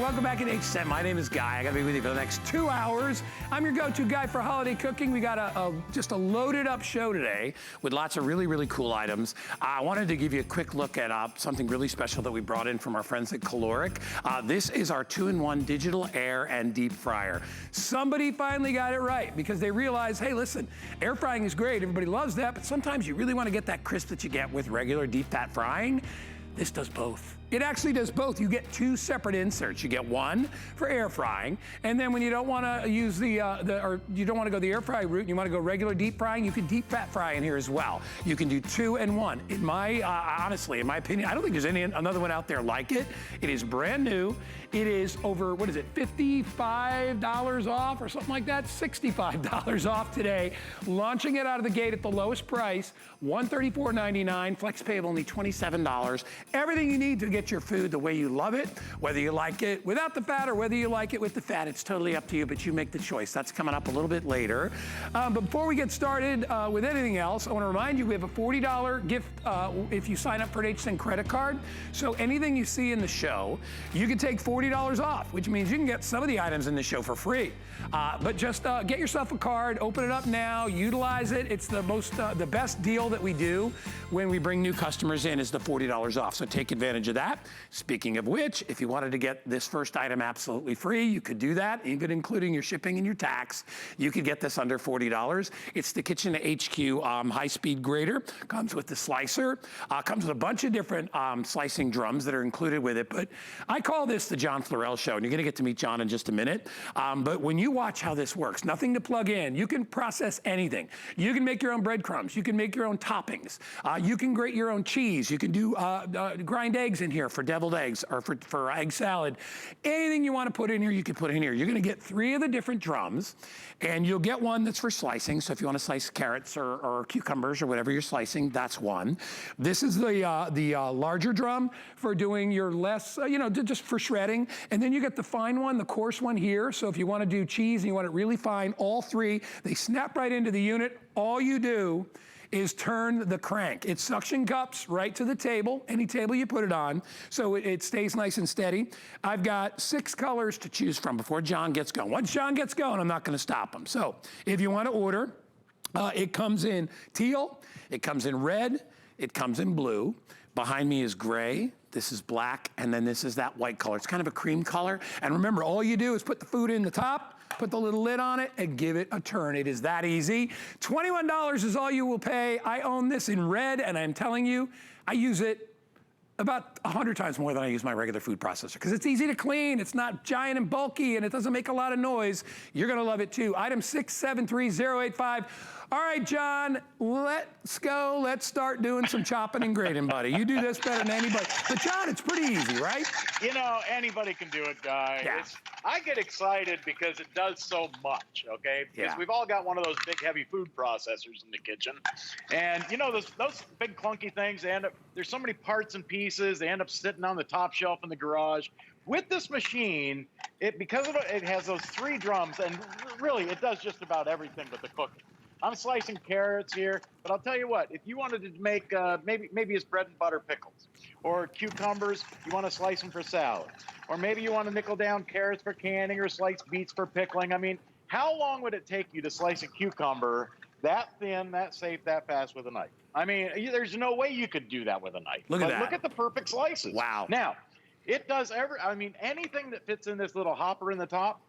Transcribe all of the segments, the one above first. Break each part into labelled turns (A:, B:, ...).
A: welcome back at HSN. My name is Guy. I gotta be with you for the next 2 hours. I'm your go-to guy for holiday cooking. We got just a loaded up show today with lots of really, really cool items. I wanted to give you a quick look at something really special that we brought in from our friends at Caloric. This is our 2-in-1 digital air and deep fryer. Somebody finally got it right because they realized, hey, listen, air frying is great. Everybody loves that, but sometimes you really want to get that crisp that you get with regular deep fat frying. This does both. It actually does both. You get two separate inserts. You get one for air frying, and then when you don't want to use or you don't want to go the air fry route, you want to go regular deep frying, you can deep fat fry in here as well. You can do 2 in 1. In my, honestly, in my opinion, I don't think there's another one out there like it. It is brand new. It is over, what is it, $55 off or something like that? $65 off today. Launching it out of the gate at the lowest price, $134.99, flex pay of only $27. Everything you need to get your food the way you love it, whether you like it without the fat or whether you like it with the fat, it's totally up to you, but you make the choice. That's coming up a little bit later. But before we get started with anything else, I want to remind you we have a $40 gift if you sign up for an HSN credit card. So anything you see in the show, you can take $40 off, which means you can get some of the items in the show for free. But just get yourself a card, open it up now, utilize it. It's the best deal that we do when we bring new customers in is the $40 off. So take advantage of that. Speaking of which, if you wanted to get this first item absolutely free, you could do that, even including your shipping and your tax. You could get this under $40. It's the Kitchen HQ high-speed grater. Comes with the slicer. Comes with a bunch of different slicing drums that are included with it. But I call this the John Florell Show, and you're gonna get to meet John in just a minute. But when you watch how this works, nothing to plug in. You can process anything. You can make your own breadcrumbs. You can make your own toppings. You can grate your own cheese. You can do grind eggs in here for deviled eggs or for egg salad. Anything you want to put in here, you can put in here. You're going to get 3 of the different drums, and you'll get one that's for slicing. So if you want to slice carrots or cucumbers or whatever you're slicing, that's one. This is the larger drum for doing your less, just for shredding. And then you get the fine one, the coarse one here. So if you want to do cheese and you want it really fine, all 3, they snap right into the unit. All you do is turn the crank. It suction cups right to the table, any table you put it on, so it stays nice and steady. I've got 6 colors to choose from before John gets going. Once John gets going, I'm not gonna stop him. So if you wanna order, it comes in teal, it comes in red, it comes in blue. Behind me is gray, this is black, and then this is that white color. It's kind of a cream color. And remember, all you do is put the food in the top, put the little lid on it, and give it a turn. It is that easy. $21 is all you will pay. I own this in red, and I'm telling you, I use it about 100 times more than I use my regular food processor because it's easy to clean, it's not giant and bulky, and it doesn't make a lot of noise. You're gonna love it too. Item 673085. All right, John, let's go. Let's start doing some chopping and grating, buddy. You do this better than anybody. But John, it's pretty easy, right?
B: You know, anybody can do it, Guy.
A: Yeah.
B: I get excited because it does so much, okay? Because we've all got one of those big, heavy food processors in the kitchen. And, those big, clunky things, there's so many parts and pieces, they end up sitting on the top shelf in the garage. With this machine, because it has those 3 drums, and really, it does just about everything but the cooking. I'm slicing carrots here, but I'll tell you what, if you wanted to make, maybe it's bread and butter pickles, or cucumbers, you want to slice them for salad, or maybe you want to nickel down carrots for canning or slice beets for pickling. I mean, how long would it take you to slice a cucumber that thin, that safe, that fast with a knife? I mean, there's no way you could do that with a knife.
A: Look at that.
B: Look at the perfect slices.
A: Wow.
B: Now, it does anything that fits in this little hopper in the top,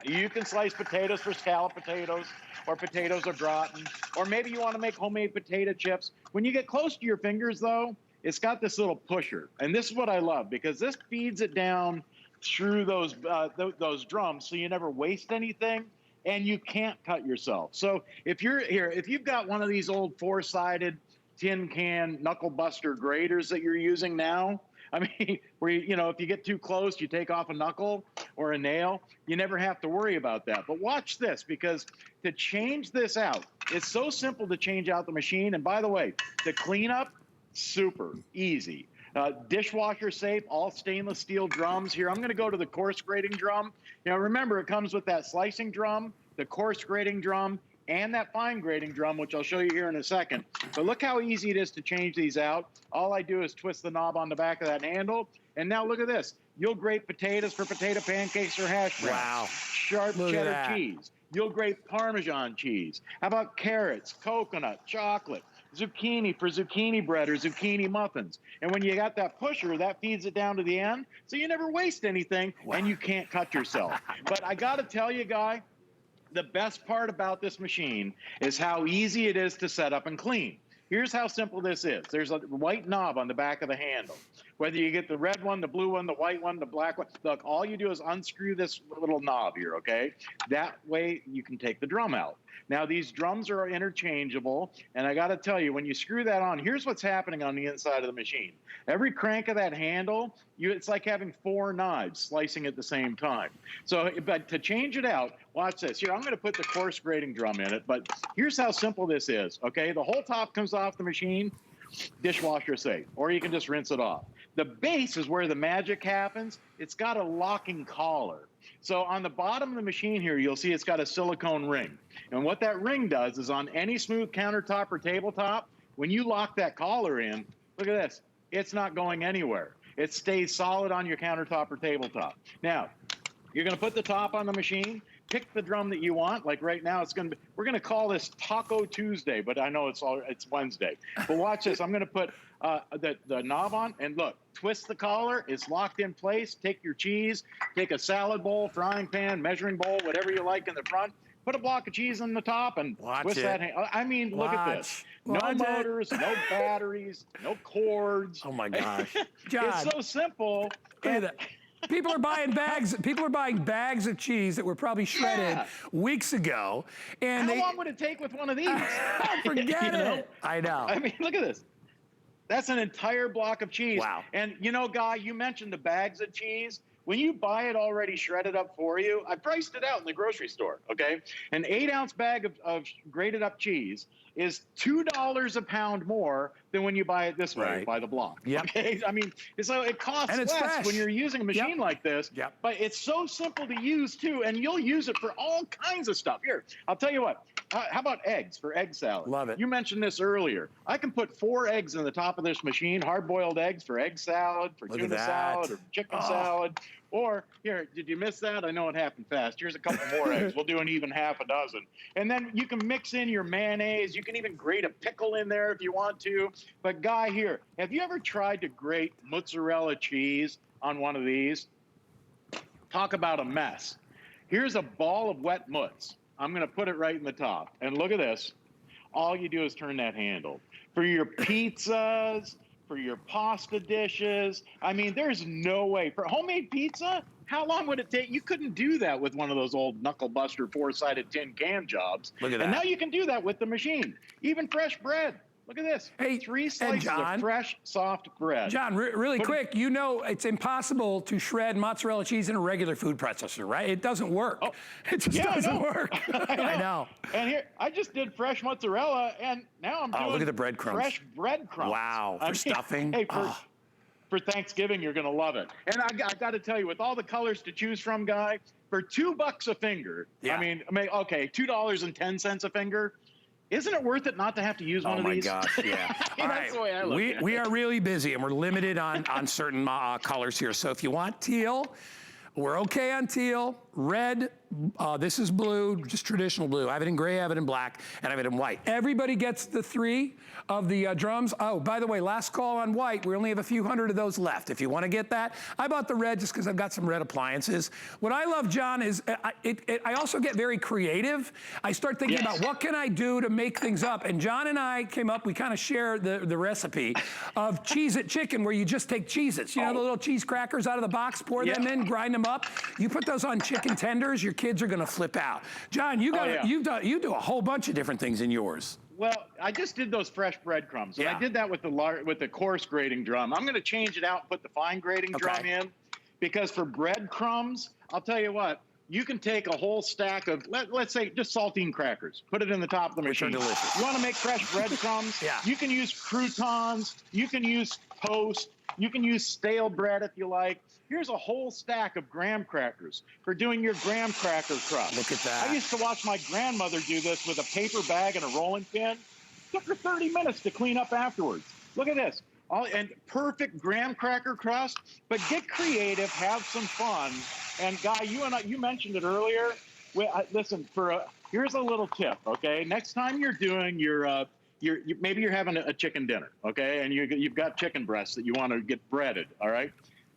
B: you can slice potatoes for scallop potatoes, or potatoes au gratin, or maybe you want to make homemade potato chips. When you get close to your fingers, though, it's got this little pusher. And this is what I love, because this feeds it down through those drums so you never waste anything, and you can't cut yourself. So if you've got one of these old 4-sided tin can knuckle buster graters that you're using now, I mean, where if you get too close, you take off a knuckle or a nail, you never have to worry about that. But watch this, because to change this out, it's so simple to change out the machine. And by the way, the cleanup, super easy. Dishwasher safe, all stainless steel drums. Here, I'm going to go to the coarse grating drum. Remember, it comes with that slicing drum, the coarse grating drum, and that fine grating drum, which I'll show you here in a second. But look how easy it is to change these out. All I do is twist the knob on the back of that handle, and now look at this. You'll grate potatoes for potato pancakes or hash browns.
A: Wow.
B: Sharp
A: Look at
B: cheddar
A: that.
B: cheese. You'll grate Parmesan cheese. How about carrots, coconut, chocolate, zucchini for zucchini bread or zucchini muffins? And when you got that pusher, that feeds it down to the end, so you never waste anything, and you can't cut yourself. But I got to tell you, Guy, the best part about this machine is how easy it is to set up and clean. Here's how simple this is. There's a white knob on the back of the handle. Whether you get the red one, the blue one, the white one, the black one, look, all you do is unscrew this little knob here, okay? That way you can take the drum out. Now, these drums are interchangeable, and I got to tell you, when you screw that on, here's what's happening on the inside of the machine. Every crank of that handle, it's like having 4 knives slicing at the same time. So, but to change it out, watch this. Here, I'm going to put the coarse grating drum in it, but here's how simple this is, okay? The whole top comes off the machine, dishwasher safe, or you can just rinse it off. The base is where the magic happens. It's got a locking collar. So on the bottom of the machine here, you'll see it's got a silicone ring. And what that ring does is on any smooth countertop or tabletop, when you lock that collar in, look at this, it's not going anywhere. It stays solid on your countertop or tabletop. Now, you're going to put the top on the machine, pick the drum that you want. Like right now, we're going to call this Taco Tuesday, but I know it's Wednesday. But watch this. I'm going to put the knob on, and look, twist the collar. It's locked in place. Take your cheese, take a salad bowl, frying pan, measuring bowl, whatever you like in the front. Put a block of cheese on the top and twist that. I mean, look at this. No motors, no batteries, no cords.
A: Oh my gosh, John!
B: It's so simple.
A: People are buying bags. People are buying bags of cheese that were probably shredded weeks ago. And
B: how long would it take with one of these?
A: Forget it. I know.
B: I mean, look at this. That's an entire block of cheese.
A: Wow.
B: And you know, Guy, you mentioned the bags of cheese. When you buy it already shredded up for you, I priced it out in the grocery store, okay? An 8-ounce bag of grated up cheese is $2 a pound more than when you buy it this way, by the block.
A: Yep.
B: Okay? I mean, so it costs less
A: fresh
B: when you're using a machine like this, but it's so simple to use too, and you'll use it for all kinds of stuff. Here, I'll tell you what. How about eggs for egg salad?
A: Love it.
B: You mentioned this earlier. I can put 4 eggs in the top of this machine, hard-boiled eggs for egg salad, for tuna salad, or chicken salad. Or, here, did you miss that? I know it happened fast. Here's a couple more eggs. We'll do an even half a dozen. And then you can mix in your mayonnaise. You can even grate a pickle in there if you want to. But, Guy, here, have you ever tried to grate mozzarella cheese on one of these? Talk about a mess. Here's a ball of wet mozz. I'm going to put it right in the top. And look at this. All you do is turn that handle. For your pizzas, for your pasta dishes. I mean, there's no way. For homemade pizza, how long would it take? You couldn't do that with one of those old knuckle-buster 4-sided tin can jobs.
A: Look at that.
B: And now you can do that with the machine. Even fresh bread. Look at this.
A: Hey,
B: 3 slices of fresh, soft bread.
A: John, really quick, you know it's impossible to shred mozzarella cheese in a regular food processor, right? It doesn't work. Oh, it just doesn't work. I know.
B: And here, I just did fresh mozzarella, and now I'm doing
A: look at the breadcrumbs.
B: Fresh breadcrumbs.
A: Wow, for stuffing.
B: Hey, for Thanksgiving, you're going to love it. And I got to tell you, with all the colors to choose from, Guy, for $2 a finger, I mean, okay, $2.10 a finger, isn't it worth it not to have to use one of these? Oh my gosh, yeah. That's the way I look at it.
A: We are really busy, and we're limited on certain colors here. So if you want teal, we're okay on teal. Red, this is blue, just traditional blue. I have it in gray, I have it in black, and I have it in white. Everybody gets the 3 of the drums. Oh, by the way, last call on white. We only have a few hundred of those left. If you want to get that, I bought the red just because I've got some red appliances. What I love, John, is I also get very creative. I start thinking about what can I do to make things up. And John and I came up, we kind of share the recipe of Cheez-It chicken, where you just take Cheez-Its. You know the little cheese crackers out of the box, pour them in, grind them up. You put those on chicken tenders, your kids are going to flip out. John, you do a whole bunch of different things in yours.
B: Well, I just did those fresh breadcrumbs, and I did that with the coarse grating drum. I'm going to change it out and put the fine grating drum in, because for breadcrumbs, I'll tell you what, you can take a whole stack of, let's say, just saltine crackers, put it in the top of the machine.
A: Which are delicious.
B: You want to make fresh breadcrumbs? You can use croutons, you can use toast, you can use stale bread if you like. Here's a whole stack of graham crackers for doing your graham cracker crust.
A: Look at that.
B: I used to watch my grandmother do this with a paper bag and a rolling pin. Took her 30 minutes to clean up afterwards. Look at this. And perfect graham cracker crust, but get creative, have some fun. And Guy, you mentioned it earlier. Listen, here's a little tip, okay? Next time you're doing maybe you're having a chicken dinner, okay? And you've got chicken breasts that you want to get breaded, all right?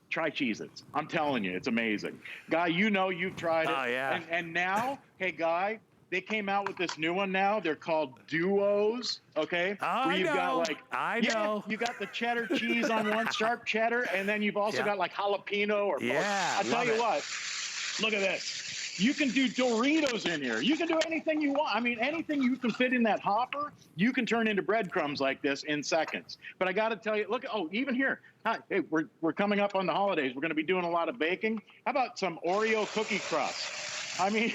B: Try Cheez-Its. I'm telling you, it's amazing. Guy, you've tried it.
A: Oh, yeah.
B: And now, hey, Guy, they came out with this new one now. They're called Duos, okay?
A: I know.
B: You got the cheddar cheese on one, sharp cheddar, and then you've also got like jalapeno or
A: yeah.
B: I tell you what, look at this. You can do Doritos in here. You can do anything you want. I mean, anything you can fit in that hopper, you can turn into breadcrumbs like this in seconds. But I got to tell you, look, even here. Hey, we're coming up on the holidays. We're going to be doing a lot of baking. How about some Oreo cookie crust? I mean,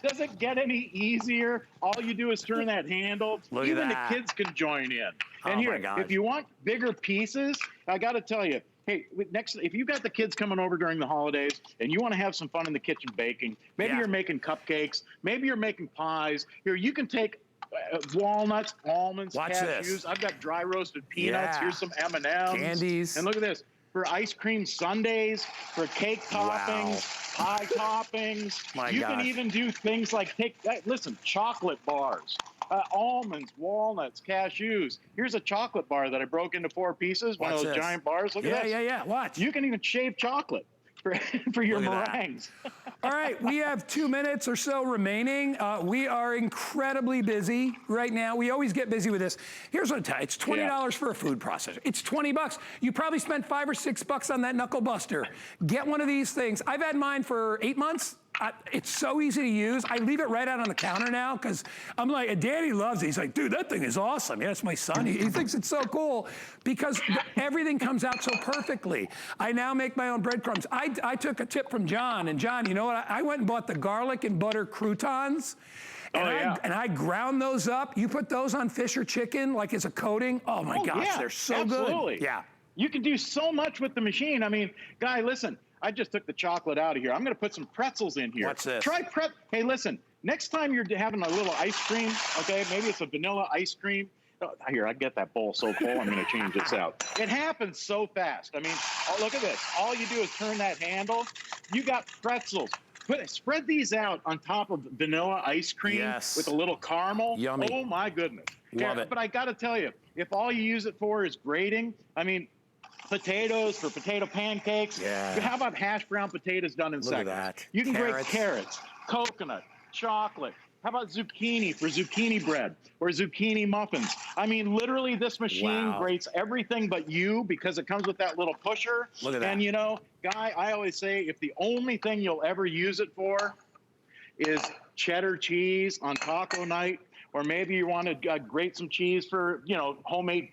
B: does it get any easier? All you do is turn that handle. Even the kids can join in. And here, if you want bigger pieces, I got to tell you, hey, if you've got the kids coming over during the holidays and you want to have some fun in the kitchen baking, maybe you're making cupcakes, maybe you're making pies. Here, you can take walnuts, almonds, cashews. I've got dry roasted peanuts. Here's some M&Ms.
A: Candies.
B: And look at this. For ice cream sundaes, for cake toppings, pie toppings. You can even do things like chocolate bars. Almonds, walnuts, cashews. Here's a chocolate bar that I broke into 4 pieces. One of those giant bars. Look at this.
A: Yeah. Watch.
B: You can even shave chocolate for your meringues.
A: All right, we have 2 minutes or so remaining. We are incredibly busy right now. We always get busy with this. Here's what I tell you. It's $20 for a food processor. It's 20 bucks. You probably spent $5 or $6 on that knuckle buster. Get one of these things. I've had mine for 8 months. It's so easy to use. I leave it right out on the counter now because I'm like, Daddy loves it. He's like, dude, that thing is awesome. Yeah, it's my son. He thinks it's so cool because everything comes out so perfectly. I now make my own breadcrumbs. I took a tip from John, and John, you know what? I went and bought the garlic and butter croutons. And I ground those up. You put those on fish or chicken like as a coating. Oh my gosh, they're so good. Yeah.
B: You can do so much with the machine. I mean, Guy, listen. I just took the chocolate out of here. I'm going to put some pretzels in here.
A: What's this?
B: Hey, listen, next time you're having a little ice cream, okay, maybe it's a vanilla ice cream. Oh, here, I get that bowl so full, I'm going to change this out. It happens so fast. I mean, look at this. All you do is turn that handle. You got pretzels. Spread these out on top of vanilla ice cream with a little caramel.
A: Yummy.
B: Oh, my goodness.
A: Love it.
B: But I got to tell you, if all you use it for is grating, I mean, potatoes for potato pancakes.
A: Yeah.
B: How about hash brown potatoes done in seconds?
A: Look at that.
B: You can grate carrots, coconut, chocolate. How about zucchini for zucchini bread or zucchini muffins? I mean, literally, this machine grates everything but you because it comes with that little pusher.
A: Look at that.
B: And, you know, Guy, I always say if the only thing you'll ever use it for is cheddar cheese on taco night, or maybe you want to grate some cheese for, you know, homemade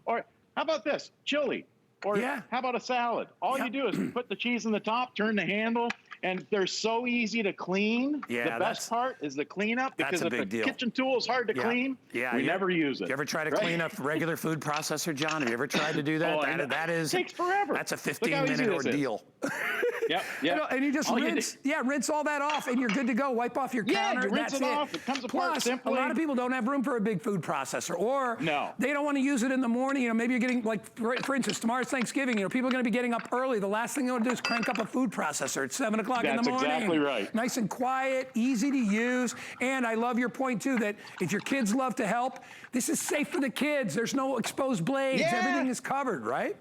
B: or how about this? Chili. Or how about a salad? All you do is put the cheese in the top, turn the handle, and they're so easy to clean.
A: Yeah,
B: the best part is the cleanup, because if the kitchen tool is hard to clean, we never use it.
A: You ever try to clean a regular food processor, John? Have you ever tried to do that? That is
B: takes forever.
A: That's a 15-minute ordeal. And you just rinse all that off, and you're good to go. Wipe off your counter.
B: You rinse it off. It comes apart simply.
A: A lot of people don't have room for a big food processor, or they don't want to use it in the morning. You know, maybe you're getting, like, for instance, tomorrow's Thanksgiving. You know, people are going to be getting up early. The last thing they want to do is crank up a food processor at 7 o'clock in the morning.
B: That's exactly right.
A: Nice and quiet, easy to use. And I love your point, too, that if your kids love to help, this is safe for the kids. There's no exposed blades. Everything is covered, right?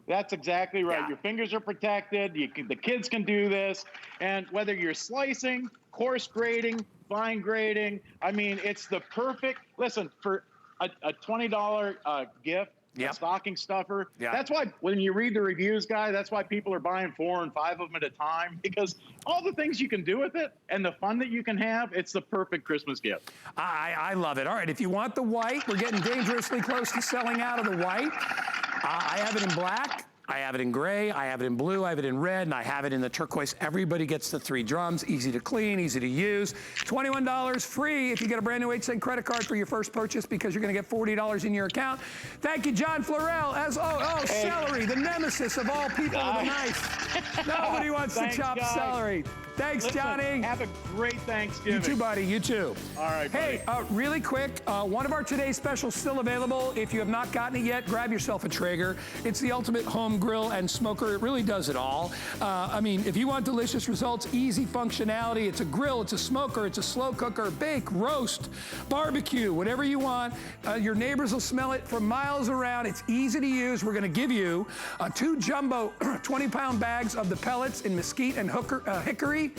B: That's exactly right. Your fingers are protected. The kids can do this. And whether you're slicing, coarse grating, fine grating, I mean, it's the perfect, listen, for a $20 gift, a stocking stuffer. That's why when you read the reviews, Guy, that's why people are buying 4 and 5 of them at a time, because all the things you can do with it and the fun that you can have, it's the perfect Christmas gift.
A: I love it. All right, if you want the white, we're getting dangerously close to selling out of the white. I have it in black. I have it in gray, I have it in blue, I have it in red, and I have it in the turquoise. Everybody gets the 3 drums, easy to clean, easy to use. $21 free if you get a brand new HSN credit card for your first purchase, because you're gonna get $40 in your account. Thank you, John Florell. Celery, the nemesis of all people with a knife. Nobody wants to chop celery. Thanks, Johnny.
B: Have a great Thanksgiving.
A: You too, buddy. You too.
B: All right, buddy.
A: Hey, really quick, one of our today's specials still available. If you have not gotten it yet, grab yourself a Traeger. It's the ultimate home grill and smoker. It really does it all. I mean, if you want delicious results, easy functionality, it's a grill, it's a smoker, it's a slow cooker, bake, roast, barbecue, whatever you want. Your neighbors will smell it from miles around. It's easy to use. We're going to give you 2 jumbo 20-pound bags of the pellets in mesquite and hickory.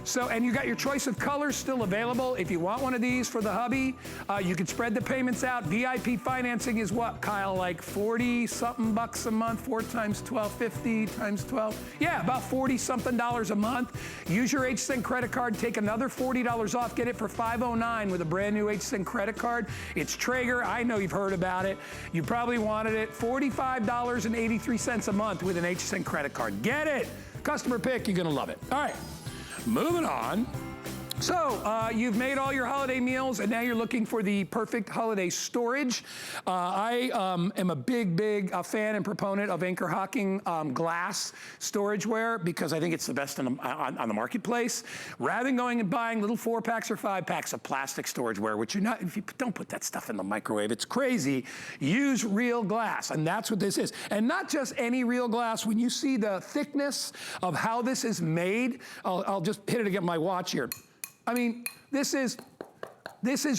A: So, and you got your choice of colors still available. If you want one of these for the hubby, you can spread the payments out. VIP financing is what, Kyle, like 40-something bucks a month, 4 times 12, 50 times 12. Yeah, about 40-something dollars a month. Use your HSN credit card, take another $40 off, get it for $509 with a brand new HSN credit card. It's Traeger, I know you've heard about it. You probably wanted it, $45.83 a month with an HSN credit card. Get it, customer pick, you're gonna love it. All right. Moving on. So, you've made all your holiday meals, and now you're looking for the perfect holiday storage. I am a big fan and proponent of Anchor Hocking glass storageware, because I think it's the best on the marketplace. Rather than going and buying little 4-packs or 5-packs of plastic storageware, which you're not, if you don't put that stuff in the microwave, it's crazy. Use real glass, and that's what this is. And not just any real glass. When you see the thickness of how this is made, I'll just hit it again, my watch here. I mean, this is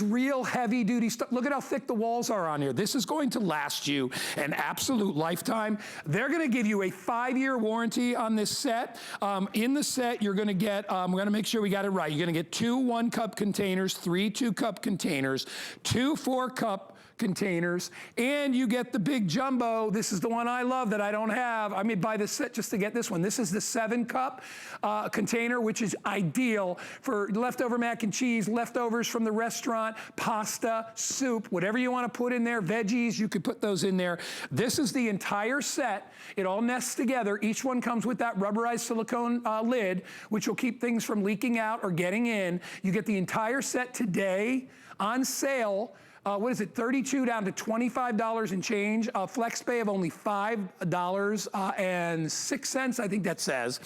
A: real heavy duty stuff. Look at how thick the walls are on here. This is going to last you an absolute lifetime. They're gonna give you a 5-year warranty on this set. In the set, you're gonna get, we're gonna make sure we got it right. You're gonna get 2 1-cup containers, 3 2-cup containers, 2 4-cup containers, and you get the big jumbo. This is the one I love that I don't have. I may buy this set just to get this one. This is the 7-cup container, which is ideal for leftover mac and cheese, leftovers from the restaurant, pasta, soup, whatever you want to put in there, veggies, you could put those in there. This is the entire set. It all nests together. Each one comes with that rubberized silicone lid, which will keep things from leaking out or getting in. You get the entire set today on sale. What is it, 32 down to $25 and change. Flex pay of only $5.06, I think that says.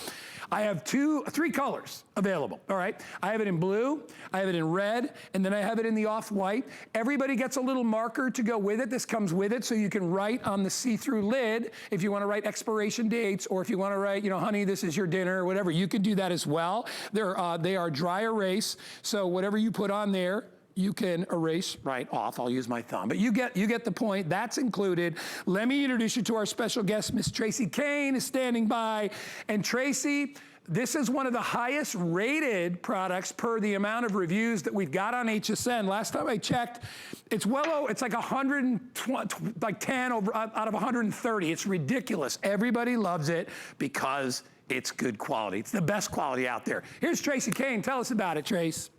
A: I have 3 colors available, all right? I have it in blue, I have it in red, and then I have it in the off-white. Everybody gets a little marker to go with it. This comes with it, so you can write on the see-through lid if you want to write expiration dates, or if you want to write, you know, honey, this is your dinner, or whatever. You can do that as well. They are dry erase, so whatever you put on there, you can erase right off. I'll use my thumb, but you get the point. That's included. Let me introduce you to our special guest. Miss Tracy Kane is standing by. And Tracy, this is one of the highest rated products per the amount of reviews that we've got on HSN. Last time I checked, it's it's like 120, like 10 out of 130. It's ridiculous. Everybody loves it because it's good quality. It's the best quality out there. Here's Tracy Kane. Tell us about it, Trace.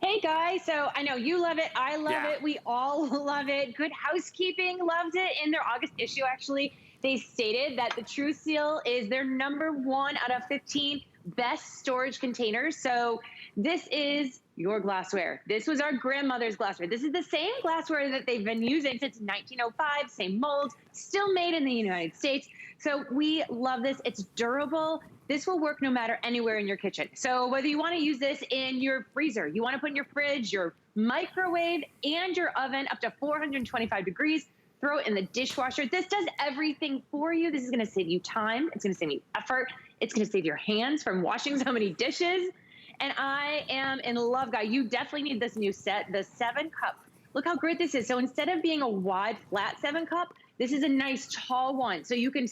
C: Hey guys, so I know you love it, I love it, we all love it. Good Housekeeping loved it. In their August issue, actually, they stated that the True Seal is their #1 out of 15 best storage containers. So this is your glassware. This was our grandmother's glassware. This is the same glassware that they've been using since 1905, same molds, still made in the United States. So we love this. It's durable. This will work no matter anywhere in your kitchen. So whether you want to use this in your freezer, you want to put in your fridge, your microwave, and your oven up to 425 degrees, throw it in the dishwasher. This does everything for you. This is going to save you time. It's going to save you effort. It's going to save your hands from washing so many dishes. And I am in love, guy. You definitely need this new set, the 7-cup. Look how great this is. So instead of being a wide, flat 7-cup, this is a nice tall one. So you can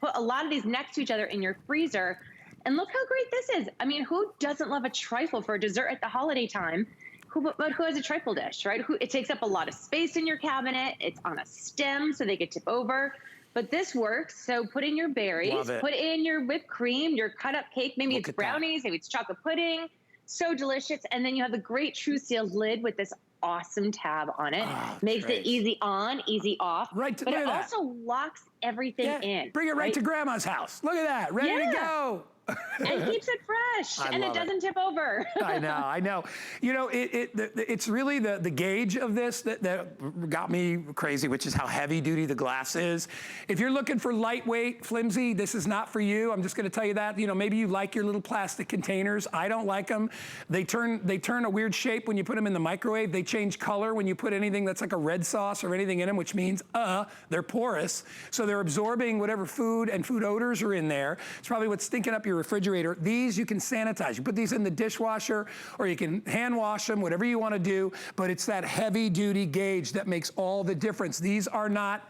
C: put a lot of these next to each other in your freezer. And look how great this is. I mean, who doesn't love a trifle for a dessert at the holiday time? But who has a trifle dish, right? It takes up a lot of space in your cabinet. It's on a stem, so they can tip over. But this works. So put in your berries, put in your whipped cream, your cut up cake. Maybe it's brownies, maybe it's chocolate pudding. So delicious. And then you have the great True Seal lid with this awesome tab on it.
A: Oh,
C: Makes
A: Trace.
C: it easy on, easy off.
A: Right,
C: but it also locks everything in.
A: Bring it right to grandma's house. Look at that, ready to go.
C: And keeps it fresh, and it doesn't tip over.
A: I know. You know, it's really the gauge of this that got me crazy, which is how heavy duty the glass is. If you're looking for lightweight, flimsy, this is not for you. I'm just gonna tell you that. You know, maybe you like your little plastic containers. I don't like them. They turn a weird shape when you put them in the microwave. They change color when you put anything that's like a red sauce or anything in them, which means, they're porous. So they're absorbing whatever food and food odors are in there. It's probably what's stinking up your refrigerator. These you can sanitize. You put these in the dishwasher, or you can hand wash them, whatever you want to do, but it's that heavy duty gauge that makes all the difference. These are not,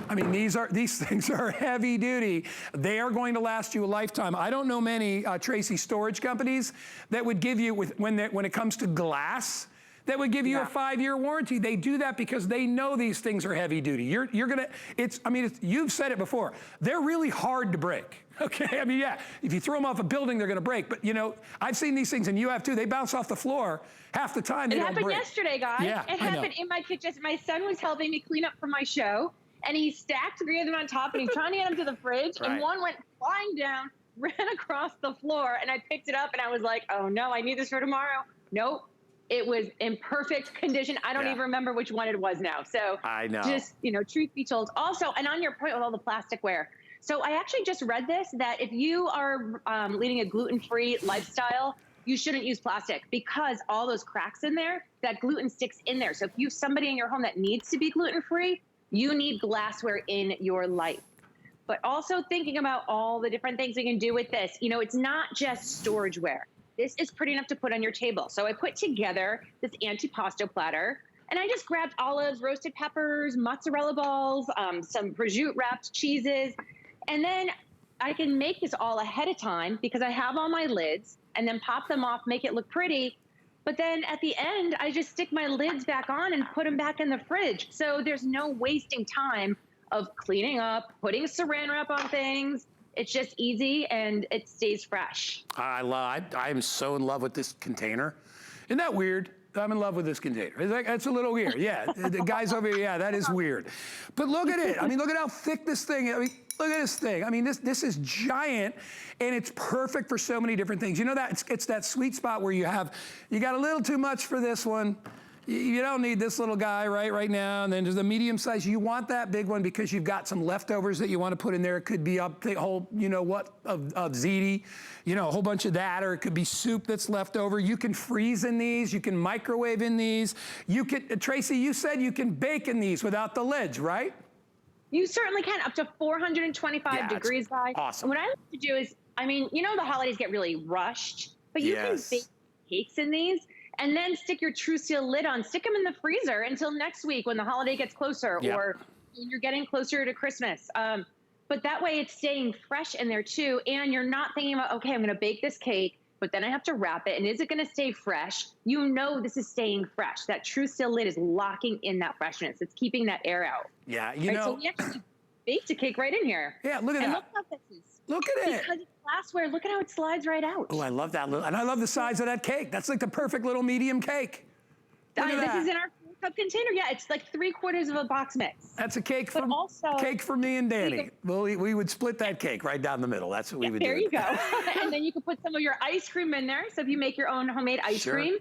A: I mean, these things are heavy duty. They are going to last you a lifetime. I don't know many, Tracy, storage companies that would give you, when it comes to glass, that would give you a 5-year warranty. They do that because they know these things are heavy duty. You're gonna, you've said it before, they're really hard to break. Okay, I mean, yeah, if you throw them off a building, they're gonna break. But you know, I've seen these things, and you have too, they bounce off the floor half the time, they don't break.
C: It happened yesterday, guys.
A: Yeah,
C: it happened in my kitchen. My son was helping me clean up for my show, and he stacked 3 of them on top, and he's trying to get them to the fridge, and one went flying down, ran across the floor, and I picked it up, and I was like, oh no, I need this for tomorrow. Nope. It was in perfect condition. I don't even remember which one it was now. So
A: I know.
C: Just, you know, truth be told. Also, and on your point with all the plasticware. So I actually just read this, that if you are leading a gluten-free lifestyle, you shouldn't use plastic, because all those cracks in there, that gluten sticks in there. So if you have somebody in your home that needs to be gluten-free, you need glassware in your life. But also thinking about all the different things we can do with this. You know, it's not just storageware. This is pretty enough to put on your table. So I put together this antipasto platter, and I just grabbed olives, roasted peppers, mozzarella balls, some prosciutto wrapped cheeses. And then I can make this all ahead of time because I have all my lids, and then pop them off, make it look pretty. But then at the end, I just stick my lids back on and put them back in the fridge. So there's no wasting time of cleaning up, putting saran wrap on things. It's just easy, and it stays fresh. I
A: am so in love with this container. Isn't that weird? I'm in love with this container. That's a little weird. Yeah, the guys over here, yeah, that is weird. But look at it. I mean, look at how thick this thing is. I mean, look at this thing. I mean, this is giant, and it's perfect for so many different things. You know that it's that sweet spot where you got a little too much for this one. You don't need this little guy right now, and then there's the medium size. You want that big one because you've got some leftovers that you want to put in there. It could be a whole, you know what, of ziti, you know, a whole bunch of that, or it could be soup that's left over. You can freeze in these. You can microwave in these. You can, Tracy, you said you can bake in these without the lids, right?
C: You certainly can, up to 425 degrees, guys.
A: Awesome.
C: And what I like to do is, I mean, you know the holidays get really rushed, but you can bake cakes in these. And then stick your True Seal lid on. Stick them in the freezer until next week when the holiday gets closer, or when you're getting closer to Christmas. But that way it's staying fresh in there too, and you're not thinking about, okay, I'm gonna bake this cake, but then I have to wrap it, and is it gonna stay fresh? You know this is staying fresh. That True Seal lid is locking in that freshness. It's keeping that air out.
A: Yeah, you know.
C: So we actually baked a cake right in here.
A: Yeah, look at that.
C: Look how this is.
A: Look at it.
C: Because it's glassware, look at how it slides right out.
A: Oh, I love that and I love the size of that cake. That's like the perfect little medium cake. Look at that.
C: This is in our 4-cup container. Yeah, it's like 3/4 of a box mix.
A: That's a cake for me and Danny. Well, we would split that cake right down the middle. That's what we would do.
C: There you go. And then you can put some of your ice cream in there. So if you make your own homemade ice cream,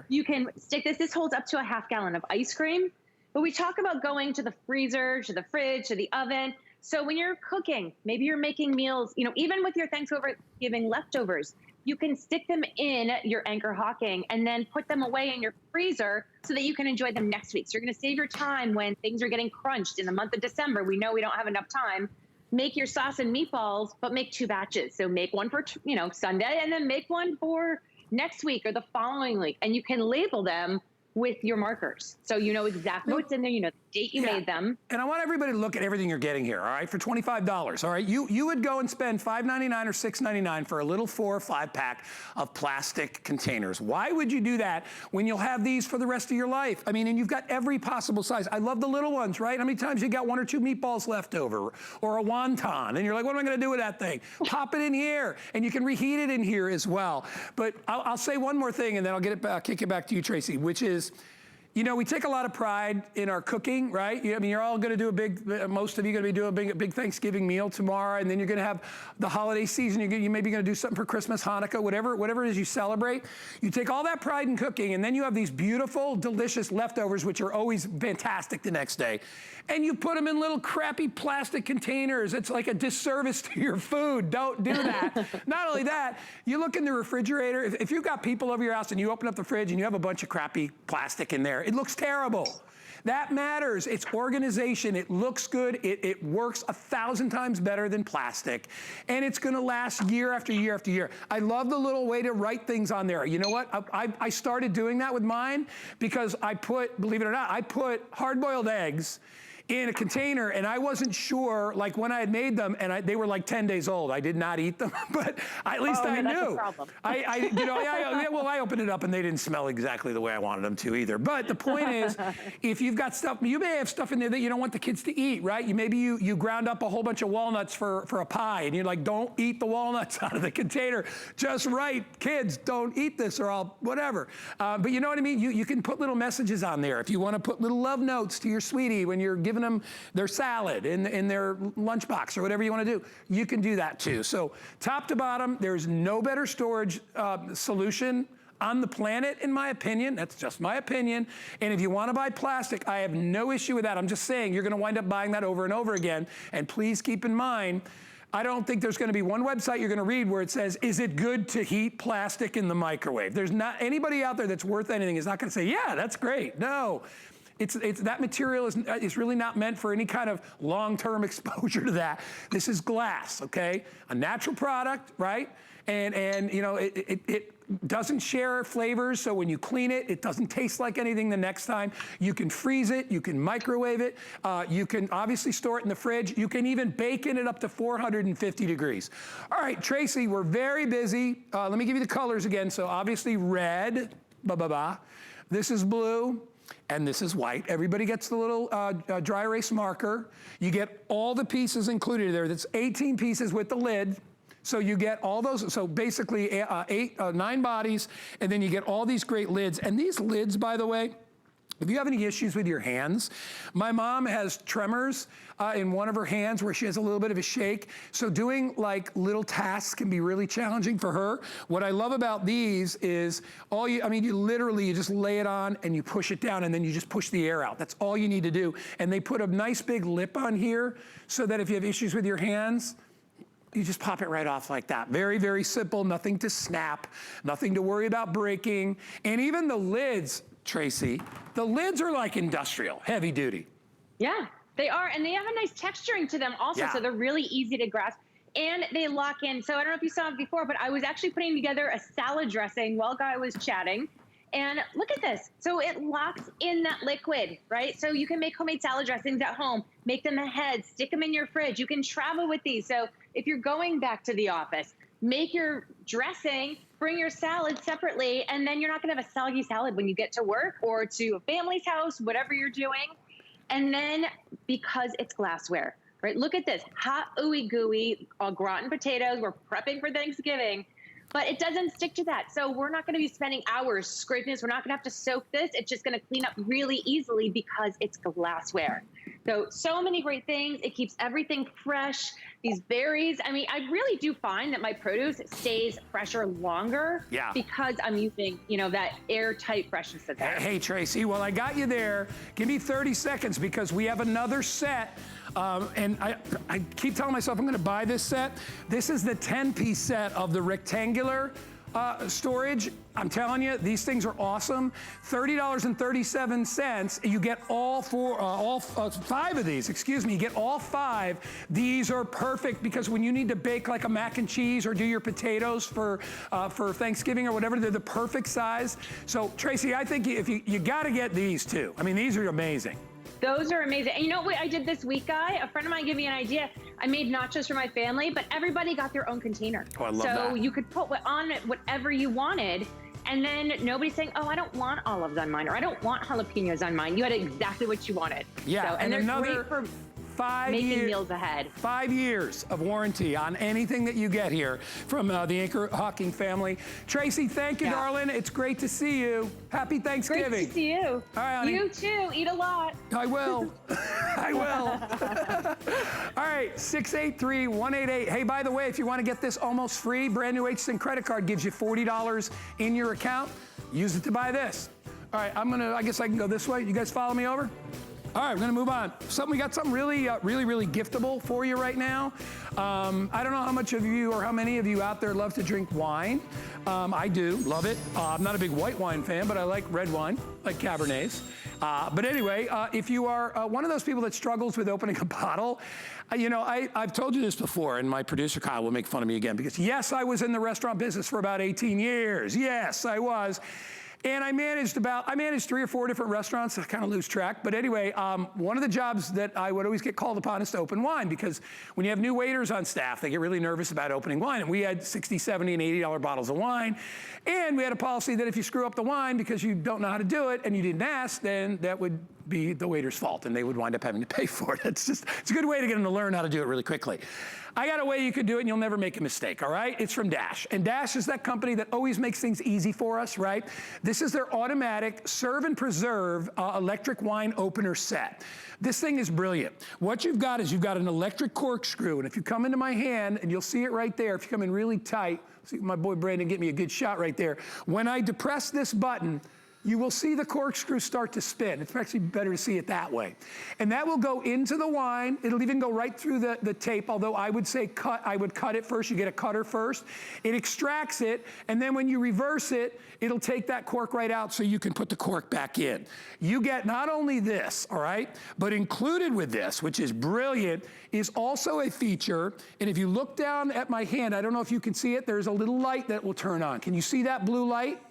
C: you can stick this. This holds up to a ½ gallon of ice cream. But we talk about going to the freezer, to the fridge, to the oven. So when you're cooking, maybe you're making meals, you know, even with your Thanksgiving leftovers, you can stick them in your Anchor Hocking and then put them away in your freezer so that you can enjoy them next week. So you're going to save your time when things are getting crunched in the month of December. We know we don't have enough time. Make your sauce and meatballs, but make 2 batches. So make one for, you know, Sunday, and then make one for next week or the following week. And you can label them with your markers. So you know exactly what's in there, you know the date you made them.
A: And I want everybody to look at everything you're getting here, all right, for $25, all right? You would go and spend $5.99 or $6.99 for a little 4 or 5 pack of plastic containers. Why would you do that when you'll have these for the rest of your life? I mean, and you've got every possible size. I love the little ones, right? How many times you got 1 or 2 meatballs left over, or a wonton, and you're like, what am I gonna do with that thing? Pop it in here, and you can reheat it in here as well. But I'll say one more thing, and then I'll kick it back to you, Tracy, which is, you know, we take a lot of pride in our cooking, right? I mean, you're all gonna do most of you gonna be doing a big Thanksgiving meal tomorrow, and then you're gonna have the holiday season. You maybe gonna do something for Christmas, Hanukkah, whatever it is you celebrate. You take all that pride in cooking, and then you have these beautiful, delicious leftovers, which are always fantastic the next day. And you put them in little crappy plastic containers. It's like a disservice to your food. Don't do that. Not only that, you look in the refrigerator. If you've got people over your house and you open up the fridge and you have a bunch of crappy plastic in there, it looks terrible. That matters. It's organization. It looks good. It works 1,000 times better than plastic. And it's going to last year after year after year. I love the little way to write things on there. You know what? I started doing that with mine because I put, believe it or not, I put hard-boiled eggs in a container, and I wasn't sure, like when I had made them, and they were like 10 days old. I did not eat them, but at least I knew.
C: That's a problem.
A: I opened it up and they didn't smell exactly the way I wanted them to either. But the point is, if you've got stuff, you may have stuff in there that you don't want the kids to eat, right? Maybe you ground up a whole bunch of walnuts for a pie, and you're like, don't eat the walnuts out of the container. Just right, kids, don't eat this or I'll, whatever. But you know what I mean? You can put little messages on there. If you want to put little love notes to your sweetie when you're giving them their salad in their lunchbox or whatever you want to do, you can do that too. So top to bottom, there's no better storage solution on the planet, in my opinion. That's just my opinion. And if you want to buy plastic, I have no issue with that. I'm just saying you're going to wind up buying that over and over again. And please keep in mind, I don't think there's going to be one website you're going to read where it says, is it good to heat plastic in the microwave? There's not anybody out there that's worth anything is not going to say, yeah, that's great. No. It's that material is really not meant for any kind of long-term exposure to that. This is glass, okay? A natural product, right? And you know, it doesn't share flavors, so when you clean it, it doesn't taste like anything the next time. You can freeze it, you can microwave it, you can obviously store it in the fridge. You can even bake in it up to 450 degrees. All right, Tracy, we're very busy. Let me give you the colors again. So obviously red, This is blue. And this is white. Everybody gets the little dry erase marker. You get all the pieces included there. That's 18 pieces with the lid. So you get all those, so basically 9 bodies, and then you get all these great lids. And these lids, by the way, if you have any issues with your hands, my mom has tremors in one of her hands where she has a little bit of a shake. So doing like little tasks can be really challenging for her. What I love about these is you just lay it on and you push it down and then you just push the air out. That's all you need to do. And they put a nice big lip on here so that if you have issues with your hands, you just pop it right off like that. Very, very simple, nothing to snap, nothing to worry about breaking. And even the lids, Tracy, the lids are like industrial, heavy duty.
C: Yeah, they are, and they have a nice texturing to them also, so they're really easy to grasp, and they lock in. So I don't know if you saw it before, but I was actually putting together a salad dressing while Guy was chatting, and look at this. So it locks in that liquid, right? So you can make homemade salad dressings at home, make them ahead, stick them in your fridge. You can travel with these. So if you're going back to the office, make your dressing, bring your salad separately, and then you're not gonna have a soggy salad when you get to work or to a family's house, whatever you're doing. And then because it's glassware, right? Look at this, hot, ooey gooey, au gratin potatoes. We're prepping for Thanksgiving, but it doesn't stick to that. So we're not gonna be spending hours scraping this. We're not gonna have to soak this. It's just gonna clean up really easily because it's glassware. So many great things. It keeps everything fresh. These berries, I mean, I really do find that my produce stays fresher longer because I'm using, that airtight freshness that's there.
A: Hey, Tracy, well, I got you there. Give me 30 seconds because we have another set. And I keep telling myself I'm gonna buy this set. This is the 10-piece set of the rectangular storage. I'm telling you, these things are awesome. $30.37. You get all 5 of these, excuse me, you get all 5. These are perfect because when you need to bake like a mac and cheese or do your potatoes for Thanksgiving or whatever, they're the perfect size. So Tracy, I think if you gotta get these too. I mean, these are amazing.
C: Those are amazing. And you know what I did this week, Guy? A friend of mine gave me an idea. I made nachos for my family, but everybody got their own container.
A: Oh, I love that.
C: So you could put on it whatever you wanted, and then nobody's saying, oh, I don't want olives on mine, or I don't want jalapenos on mine. You had exactly what you wanted.
A: Yeah,
C: so, and they're great for Making meals ahead.
A: 5 years of warranty on anything that you get here from the Anchor Hawking family. Tracy, thank you, darling. It's great to see you. Happy Thanksgiving.
C: Great to see you.
A: All right, honey.
C: You too. Eat a lot.
A: I will. I will. All right, 683-188. Hey, by the way, if you want to get this almost free, brand new HSN credit card gives you $40 in your account. Use it to buy this. All right, I guess I can go this way. You guys follow me over? All right, we're gonna move on. We got something really giftable for you right now. I don't know how much of you or how many of you out there love to drink wine. I do, love it. I'm not a big white wine fan, but I like red wine, like Cabernets. But anyway, if you are one of those people that struggles with opening a bottle, you know, I've told you this before, and my producer Kyle will make fun of me again, because yes, I was in the restaurant business for about 18 years. Yes, I was. And I managed 3 or 4 different restaurants. I kind of lose track. But anyway, one of the jobs that I would always get called upon is to open wine, because when you have new waiters on staff, they get really nervous about opening wine. And we had $60, $70, and $80 bottles of wine. And we had a policy that if you screw up the wine because you don't know how to do it and you didn't ask, then that would be the waiter's fault, and they would wind up having to pay for it. It's a good way to get them to learn how to do it really quickly. I got a way you could do it and you'll never make a mistake, all right? It's from Dash. And Dash is that company that always makes things easy for us, right? This is their automatic serve and preserve electric wine opener set. This thing is brilliant. What you've got is you've got an electric corkscrew, and if you come into my hand, and you'll see it right there, if you come in really tight, see my boy Brandon get me a good shot right there. When I depress this button, you will see the corkscrew start to spin. It's actually better to see it that way. And that will go into the wine. It'll even go right through the tape, although I would say I would cut it first. You get a cutter first. It extracts it, and then when you reverse it, it'll take that cork right out so you can put the cork back in. You get not only this, all right, but included with this, which is brilliant, is also a feature, and if you look down at my hand, I don't know if you can see it, there's a little light that will turn on. Can you see that blue light?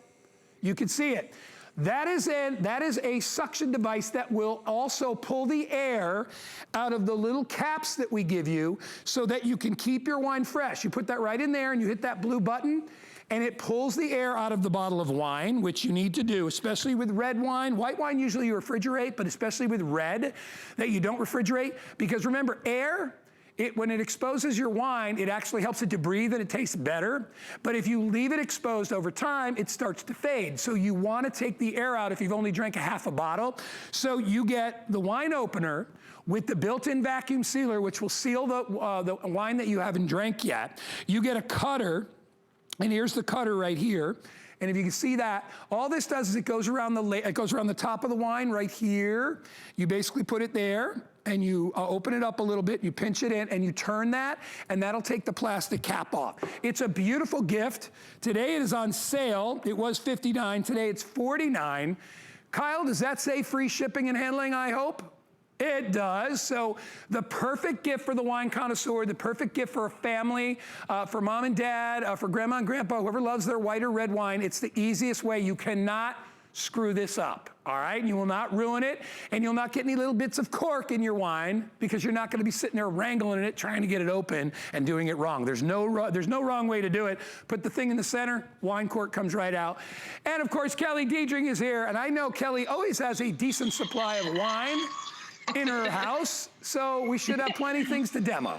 A: You can see it. That is a suction device that will also pull the air out of the little caps that we give you so that you can keep your wine fresh. You put that right in there and you hit that blue button, and it pulls the air out of the bottle of wine, which you need to do, especially with red wine. White wine usually you refrigerate, but especially with red that you don't refrigerate, because remember, air, when it exposes your wine, it actually helps it to breathe and it tastes better. But if you leave it exposed over time, it starts to fade. So you want to take the air out if you've only drank a half a bottle. So you get the wine opener with the built-in vacuum sealer, which will seal the wine that you haven't drank yet. You get a cutter, and here's the cutter right here. And if you can see that, all this does is it goes around the top of the wine right here. You basically put it there, and you open it up a little bit, you pinch it in, and you turn that, and that'll take the plastic cap off. It's a beautiful gift. Today it is on sale. It was $59, today it's $49. Kyle, does that say free shipping and handling, I hope? It does. So the perfect gift for the wine connoisseur, the perfect gift for a family, for mom and dad, for grandma and grandpa, whoever loves their white or red wine. It's the easiest way. You cannot screw this up, all right? You will not ruin it, and you'll not get any little bits of cork in your wine, because you're not going to be sitting there wrangling it, trying to get it open and doing it wrong. There's no wrong way to do it. Put the thing in the center, wine cork comes right out. And of course, Kelly Diedring is here, and I know Kelly always has a decent supply of wine in her house, so we should have plenty of things to demo.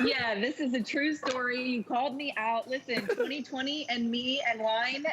D: Yeah, this is a true story. You called me out. Listen, 2020 and me and wine,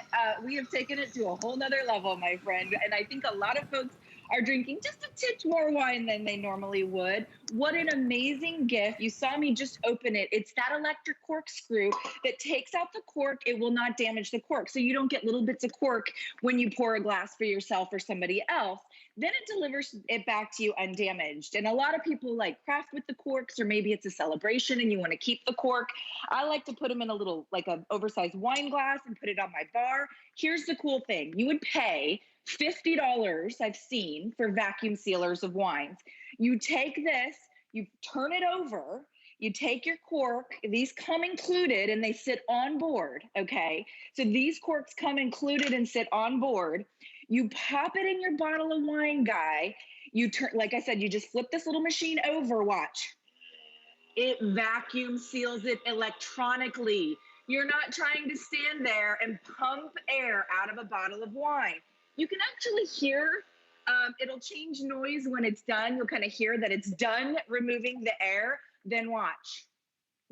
D: we have taken it to a whole nother level, my friend. And I think a lot of folks are drinking just a titch more wine than they normally would. What an amazing gift. You saw me just open it. It's that electric corkscrew that takes out the cork. It will not damage the cork. So you don't get little bits of cork when you pour a glass for yourself or somebody else. Then it delivers it back to you undamaged. And a lot of people like craft with the corks, or maybe it's a celebration and you want to keep the cork. I like to put them in a little, like an oversized wine glass, and put it on my bar. Here's the cool thing. You would pay $50, I've seen, for vacuum sealers of wines. You take this, you turn it over, you take your cork, these come included and they sit on board, okay? So these corks come included and sit on board. You pop it in your bottle of wine, guy. You turn, like I said, you just flip this little machine over, watch. It vacuum seals it electronically. You're not trying to stand there and pump air out of a bottle of wine. You can actually hear It'll change noise when it's done. You'll kind of hear that it's done removing the air. Then watch.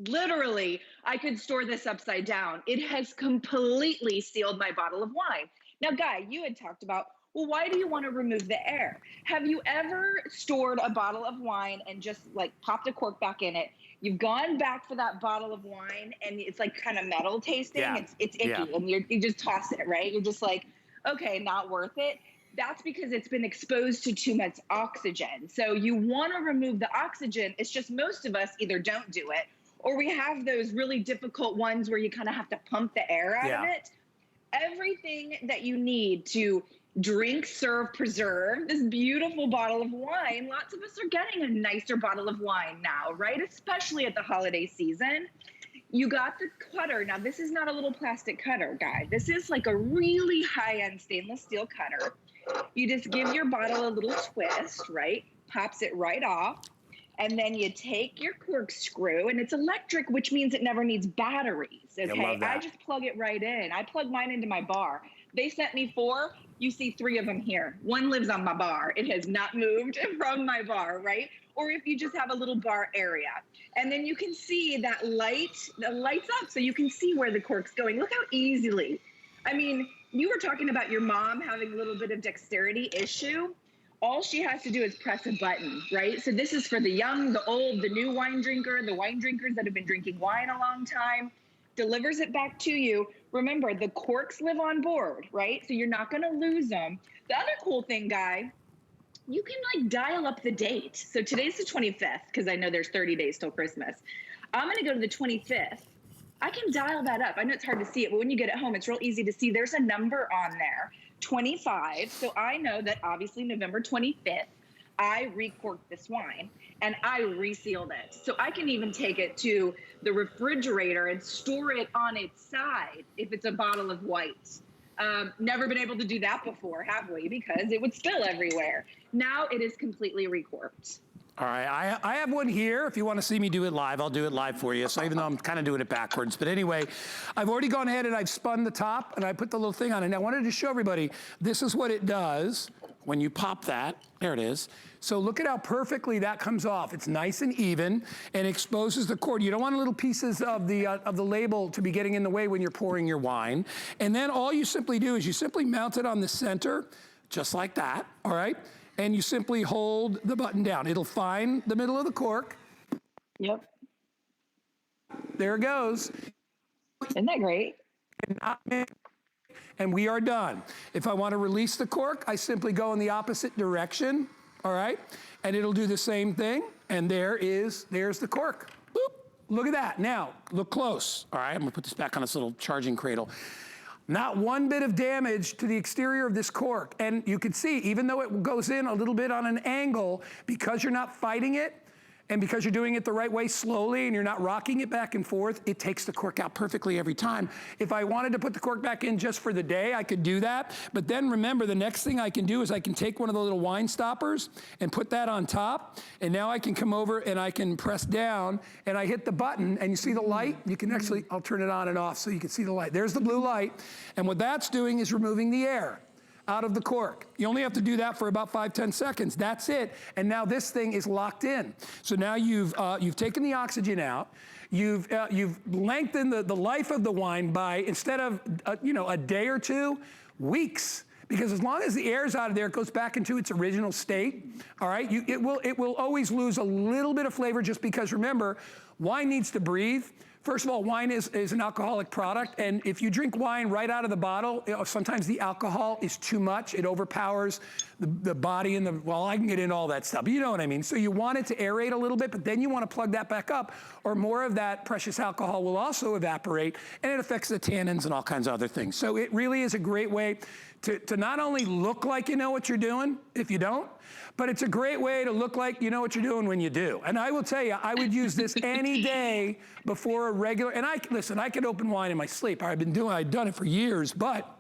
D: Literally, I could store this upside down. It has completely sealed my bottle of wine. Now, Guy, you had talked about, well, why do you want to remove the air? Have you ever stored a bottle of wine and just like popped a cork back in it? You've gone back for that bottle of wine and it's like kind of metal tasting.
A: Yeah.
D: It's icky,
A: Yeah.
D: and you just toss it, right? You're just like, okay, not worth it. That's because it's been exposed to too much oxygen. So you want to remove the oxygen. It's just most of us either don't do it, or we have those really difficult ones where you kind of have to pump the air out of it. Everything that you need to drink, serve, preserve this beautiful bottle of wine. Lots of us are getting a nicer bottle of wine now, right? Especially at the holiday season. You got the cutter. Now, this is not a little plastic cutter, Guy. This is like a really high-end stainless steel cutter. You just give your bottle a little twist, right? Pops it right off. And then you take your corkscrew, and it's electric, which means it never needs batteries, okay? I just plug it right in. I plug mine into my bar. They sent me 4. You see 3 of them here. 1 lives on my bar. It has not moved from my bar, right? Or if you just have a little bar area. And then you can see that the lights up so you can see where the cork's going. Look how easily. I mean, you were talking about your mom having a little bit of dexterity issue. All she has to do is press a button, right? So this is for the young, the old, the new wine drinker, the wine drinkers that have been drinking wine a long time. Delivers it back to you. Remember, the corks live on board, right? So you're not going to lose them. The other cool thing, Guy, you can like dial up the date. So today's the 25th, because I know there's 30 days till Christmas. I'm going to go to the 25th. I can dial that up. I know it's hard to see it, but when you get it home, it's real easy to see. There's a number on there, 25. So I know that obviously November 25th, I recorked this wine and I resealed it. So I can even take it to the refrigerator and store it on its side if it's a bottle of white. Never been able to do that before, have we? Because it would spill everywhere. Now it is completely recorked.
A: All right, I have one here. If you want to see me do it live, I'll do it live for you. So even though I'm kind of doing it backwards. But anyway, I've already gone ahead and I've spun the top and I put the little thing on it. And I wanted to show everybody, this is what it does when you pop that. There it is. So look at how perfectly that comes off. It's nice and even and exposes the cord. You don't want little pieces of the label to be getting in the way when you're pouring your wine. And then all you simply do is you simply mount it on the center, just like that, all right? And you simply hold the button down. It'll find the middle of the cork.
D: Yep.
A: There it goes.
D: Isn't that great?
A: And we are done. If I want to release the cork, I simply go in the opposite direction, all right? And it'll do the same thing. And there's the cork. Boop. Look at that. Now, look close. All right, I'm gonna put this back on this little charging cradle. Not one bit of damage to the exterior of this cork. And you can see, even though it goes in a little bit on an angle, because you're not fighting it, and because you're doing it the right way slowly and you're not rocking it back and forth, it takes the cork out perfectly every time. If I wanted to put the cork back in just for the day, I could do that. But then remember, the next thing I can do is I can take one of the little wine stoppers and put that on top. And now I can come over and I can press down and I hit the button and you see the light? You can actually, I'll turn it on and off so you can see the light. There's the blue light. And what that's doing is removing the air out of the cork. You only have to do that for about 5-10 seconds. That's it. And now this thing is locked in. So now you've taken the oxygen out. You've lengthened the life of the wine by, instead of a day or 2, weeks. Because as long as the air's out of there, it goes back into its original state. All right, it will always lose a little bit of flavor, just because remember, wine needs to breathe. First of all, wine is an alcoholic product, and if you drink wine right out of the bottle, sometimes the alcohol is too much. It overpowers the body and well, I can get into all that stuff, but you know what I mean. So you want it to aerate a little bit, but then you want to plug that back up, or more of that precious alcohol will also evaporate, and it affects the tannins and all kinds of other things. So it really is a great way to not only look like you know what you're doing, if you don't, but it's a great way to look like you know what you're doing when you do. And I will tell you, I would use this any day before a regular, and listen, I could open wine in my sleep. I've done it for years, but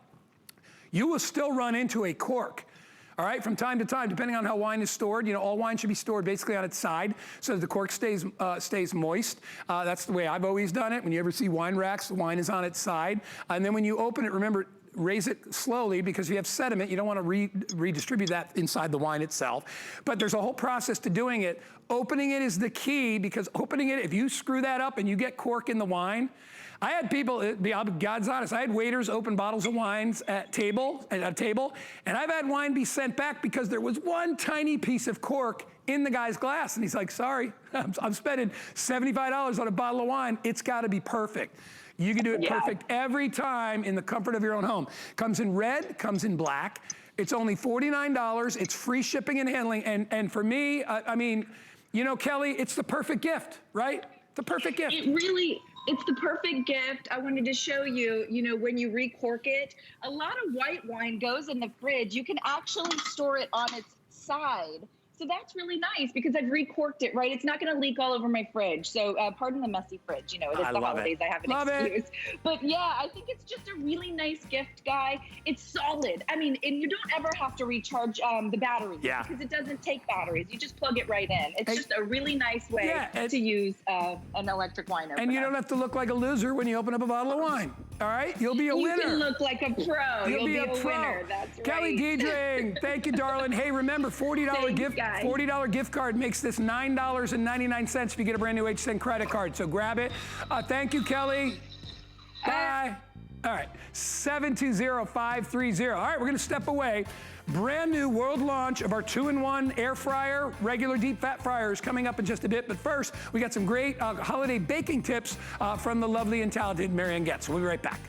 A: you will still run into a cork. All right, from time to time, depending on how wine is stored, all wine should be stored basically on its side so that the cork stays moist. That's the way I've always done it. When you ever see wine racks, the wine is on its side. And then when you open it, remember, raise it slowly, because if you have sediment, you don't want to redistribute that inside the wine itself. But there's a whole process to doing it. Opening it is the key, because opening it, if you screw that up and you get cork in the wine, I had people, God's honest, I had waiters open bottles of wines at a table, and I've had wine be sent back because there was one tiny piece of cork in the guy's glass. And he's like, sorry, I'm spending $75 on a bottle of wine. It's gotta be perfect. You can do it perfect every time in the comfort of your own home. Comes in red, comes in black. It's only $49. It's free shipping and handling. And for me, I mean, you know, Kelly, it's the perfect gift, right? The perfect gift.
D: It's the perfect gift. I wanted to show you, you know, when you recork it, a lot of white wine goes in the fridge. You can actually store it on its side. So that's really nice, because I've recorked it, right? It's not going to leak all over my fridge. So pardon the messy fridge. You know, it's the holidays. I have an excuse. But yeah, I think it's just a really nice gift, Guy. It's solid. I mean, and you don't ever have to recharge the batteries, because it doesn't take batteries. You just plug it right in. It's just a really nice way to use an electric wine opener.
A: And you don't have to look like a loser when you open up a bottle of wine. All right? You'll be a winner.
D: You can look like a pro. You'll be a winner. That's right.
A: Kelly Diedring, thank you, darling. Hey, remember, $40 gift card makes this $9.99 if you get a brand new HSN credit card. So grab it. Thank you, Kelly. Bye. All right, 720-530. All right, we're gonna step away. Brand new world launch of our 2-in-1 air fryer, regular deep fat fryer is coming up in just a bit. But first, we got some great holiday baking tips from the lovely and talented Marianne Getz. We'll be right back.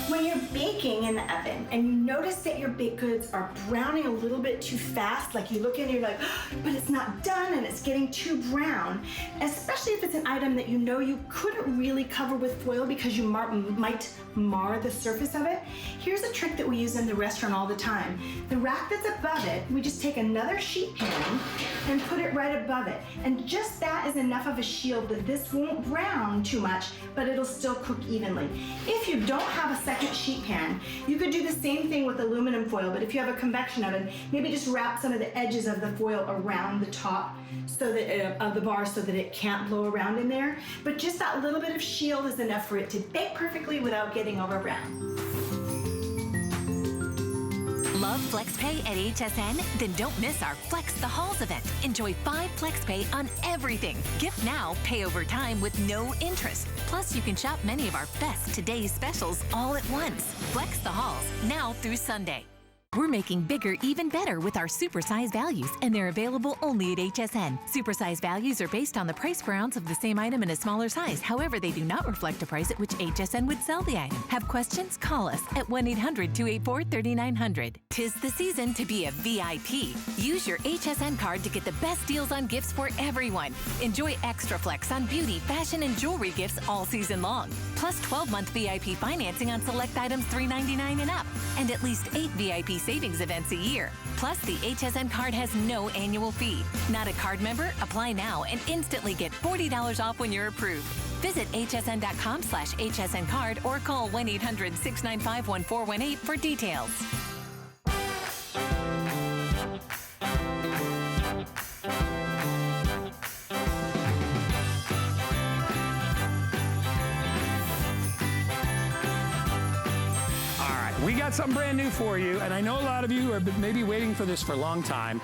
E: When you're baking in the oven and you notice that your baked goods are browning a little bit too fast, like you look in and you're like, but it's not done and it's getting too brown, especially if it's an item that you know you couldn't really cover with foil because you might mar the surface of it, here's a trick that we use in the restaurant all the time. The rack that's above it, we just take another sheet pan and put it right above it. And just that is enough of a shield that this won't brown too much, but it'll still cook evenly. If you don't have a second sheet pan, you could do the same thing with aluminum foil, but if you have a convection oven, maybe just wrap some of the edges of the foil around the top so that of the bar so that it can't blow around in there. But just that little bit of shield is enough for it to bake perfectly without getting over brown.
F: Love FlexPay at HSN? Then don't miss our Flex the Halls event. Enjoy 5 FlexPay on everything. Gift now, pay over time with no interest. Plus, you can shop many of our best today's specials all at once. Flex the Halls, now through Sunday. We're making bigger even better with our supersize values, and they're available only at HSN. Supersize values are based on the price per ounce of the same item in a smaller size. However, they do not reflect the price at which HSN would sell the item. Have questions? Call us at 1-800-284-3900. 'Tis the season to be a VIP. Use your HSN card to get the best deals on gifts for everyone. Enjoy extra flex on beauty, fashion, and jewelry gifts all season long. Plus 12-month VIP financing on select items $3.99 and up. And at least 8 VIP savings events a year. Plus, the HSN card has no annual fee. Not a card member? Apply now and instantly get $40 off when you're approved. Visit hsn.com/HSN card or call 1-800-695-1418 for details.
A: We got something brand new for you, and I know a lot of you are maybe waiting for this for a long time,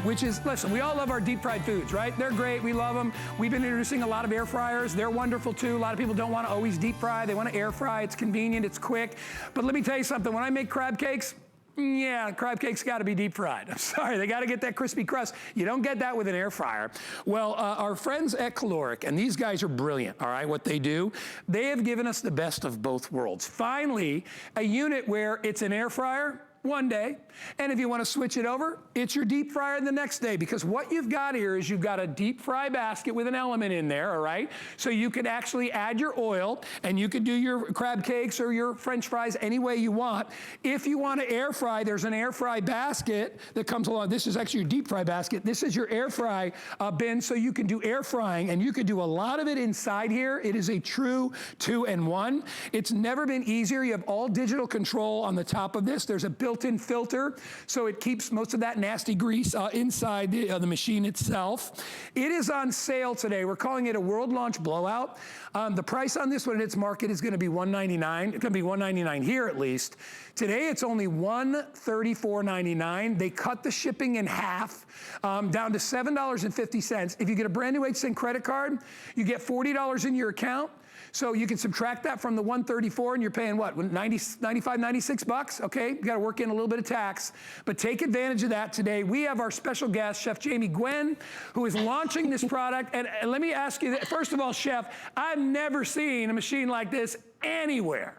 A: which is, listen, we all love our deep fried foods, right? They're great, we love them. We've been introducing a lot of air fryers. They're wonderful too. A lot of people don't want to always deep fry. They want to air fry. It's convenient, it's quick. But let me tell you something, when I make crab cakes, yeah, crab cakes got to be deep fried. I'm sorry, they got to get that crispy crust. You don't get that with an air fryer. Well, our friends at Caloric, and these guys are brilliant, all right, what they do, they have given us the best of both worlds. Finally, a unit where it's an air fryer one day, and if you want to switch it over, it's your deep fryer the next day, because what you've got here is you've got a deep fry basket with an element in there, all right? So you can actually add your oil, and you can do your crab cakes or your French fries any way you want. If you want to air fry, there's an air fry basket that comes along. This is actually your deep fry basket. This is your air fry bin, so you can do air frying, and you can do a lot of it inside here. It is a true 2-in-1. It's never been easier. You have all digital control on the top of this. There's a built built-in filter, so it keeps most of that nasty grease inside the machine itself. It is on sale today. We're calling it a world launch blowout. The price on this one in its market is going to be $199. It's going to be $199 here at least. Today it's only $134.99. They cut the shipping in half, down to $7.50. If you get a brand new HSN credit card, you get $40 in your account. So you can subtract that from the 134 and you're paying what, 95, 96 bucks? Okay, you gotta work in a little bit of tax, but take advantage of that today. We have our special guest, Chef Jamie Gwen, who is launching this product. And let me ask you, first of all, Chef, I've never seen a machine like this anywhere.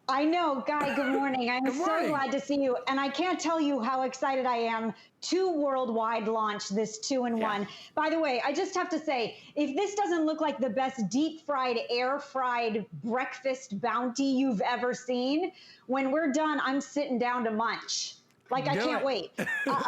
G: I know, Guy, good morning. I'm
A: Good morning.
G: so glad to see you. And I can't tell you how excited I am to worldwide launch this 2-in-1.
A: Yeah.
G: By the way, I just have to say, if this doesn't look like the best deep fried, air fried breakfast bounty you've ever seen, when we're done, I'm sitting down to munch. Like, I can't wait.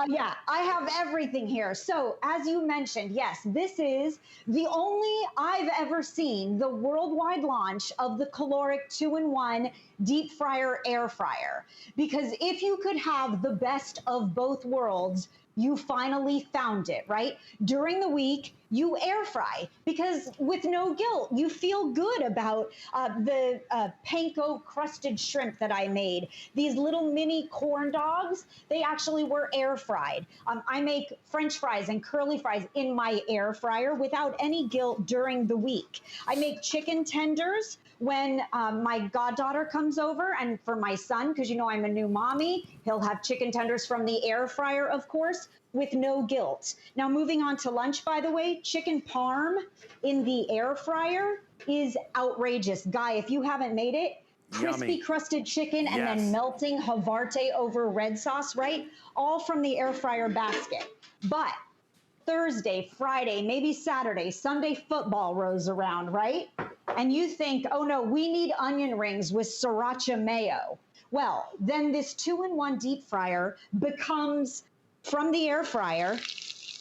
G: Yeah, I have everything here. So, as you mentioned, yes, this is the only I've ever seen the worldwide launch of the caloric 2-in-1 deep fryer air fryer. Because if you could have the best of both worlds, you finally found it, right? During the week, you air fry because with no guilt, you feel good about the panko crusted shrimp that I made. These little mini corn dogs, they actually were air fried. I make French fries and curly fries in my air fryer without any guilt during the week. I make chicken tenders when my goddaughter comes over, and for my son, because you know I'm a new mommy, he'll have chicken tenders from the air fryer, of course, with no guilt. Now, moving on to lunch, by the way, chicken parm in the air fryer is outrageous. Guy, if you haven't made it, crispy
A: Yummy.
G: crusted chicken and
A: Yes.
G: then melting Havarti over red sauce, right? All from the air fryer basket. But Thursday, Friday, maybe Saturday, Sunday football rolls around, right? And you think, oh no, we need onion rings with sriracha mayo. Well, then this 2-in-1 deep fryer becomes, from the air fryer,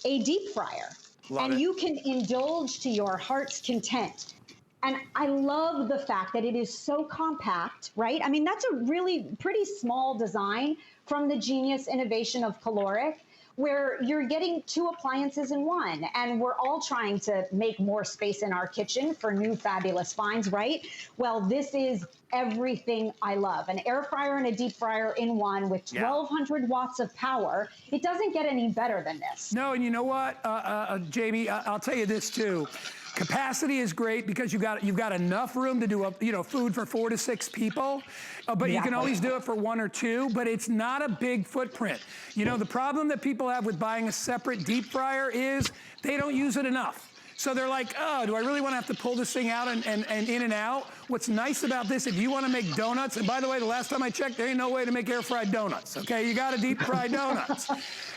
G: a deep fryer.
A: Love
G: and
A: it.
G: you can indulge to your heart's content. And I love the fact that it is so compact, right? I mean, that's a really pretty small design from the genius innovation of caloric, where you're getting 2 appliances in one. And we're all trying to make more space in our kitchen for new fabulous finds, right? Well, this is everything I love. An air fryer and a deep fryer in one with 1,200 watts of power. It doesn't get any better than this.
A: No, and you know what, Jamie, I'll tell you this too. Capacity is great because you've got enough room to do food for 4 to 6 people, but you can always do it for 1 or 2. But it's not a big footprint. You know, the problem that people have with buying a separate deep fryer is they don't use it enough. So they're like, oh, do I really want to have to pull this thing out and in and out? What's nice about this, if you want to make donuts, and by the way, the last time I checked, there ain't no way to make air fried donuts, okay? You got to deep fry donuts.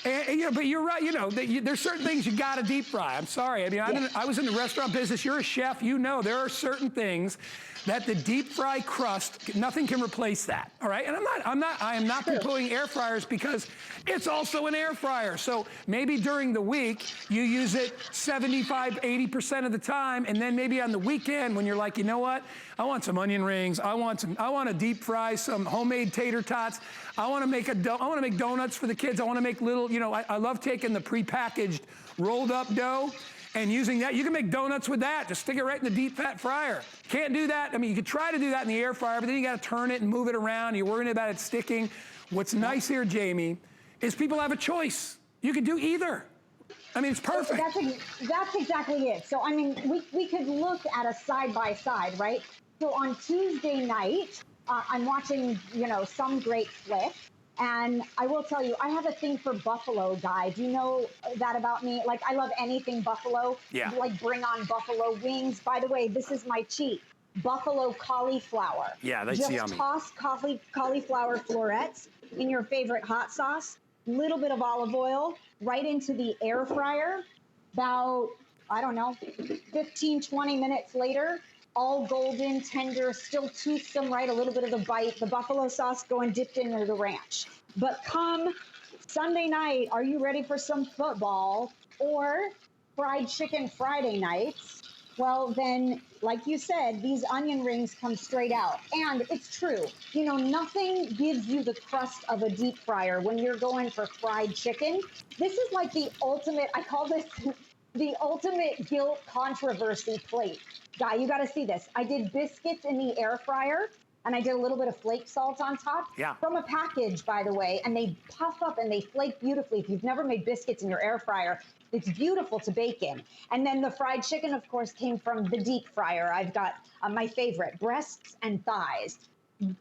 A: And, you know, but you're right, you know, there's certain things you got to deep fry. I'm sorry. I mean, I was in the restaurant business. You're a chef, you know, there are certain things that the deep fry crust, nothing can replace that, all right? And I am not poo-pooing air fryers because it's also an air fryer. So maybe during the week, you use it 75, 80% of the time, and then maybe on the weekend when you're like, you know what? I want some onion rings. I want to deep fry some homemade tater tots. I want to make donuts for the kids. I want to make little, you know, I love taking the prepackaged rolled up dough and using that. You can make donuts with that. Just stick it right in the deep fat fryer. Can't do that. I mean, you could try to do that in the air fryer, but then you got to turn it and move it around. You're worrying about it sticking. What's nice here, Jamie, is people have a choice. You could do either. I mean, it's perfect.
G: That's exactly it. So, I mean, we could look at a side-by-side, right? So on Tuesday night, I'm watching, you know, some great flick. And I will tell you, I have a thing for buffalo, Guy. Do you know that about me? Like, I love anything buffalo.
A: Yeah.
G: Like, bring on buffalo wings. By the way, this is my cheat. Buffalo cauliflower.
A: Yeah, that's
G: Just
A: yummy.
G: toss cauliflower florets in your favorite hot sauce, little bit of olive oil, right into the air fryer. About, I don't know, 15, 20 minutes later, all golden, tender, still toothsome, right? A little bit of the bite, the buffalo sauce going dipped into the ranch. But come Sunday night, are you ready for some football or fried chicken Friday nights? well, then, like you said, these onion rings come straight out. And it's true. You know, nothing gives you the crust of a deep fryer when you're going for fried chicken. This is like the ultimate, I call this the ultimate guilt controversy plate. Guy, you got to see this. I did biscuits in the air fryer, and I did a little bit of flake salt on top.
A: Yeah.
G: From a package, by the way, and they puff up and they flake beautifully. If you've never made biscuits in your air fryer, it's beautiful to bake in. And then the fried chicken, of course, came from the deep fryer. I've got my favorite, breasts and thighs.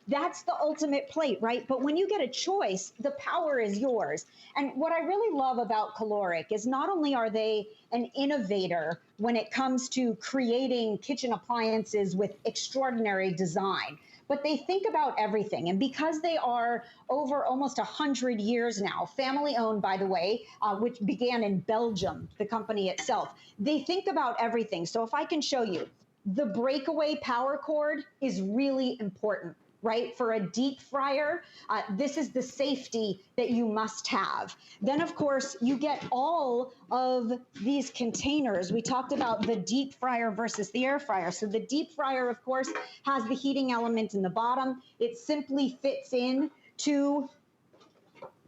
G: That's the ultimate plate, right? But when you get a choice, the power is yours. And what I really love about Caloric is not only are they an innovator when it comes to creating kitchen appliances with extraordinary design, but they think about everything. And because they are over almost 100 years now, family owned, by the way, which began in Belgium, the company itself, they think about everything. So if I can show you, the breakaway power cord is really important, right? For a deep fryer, this is the safety that you must have. Then, of course, you get all of these containers. We talked about the deep fryer versus the air fryer. So the deep fryer, of course, has the heating element in the bottom. It simply fits in to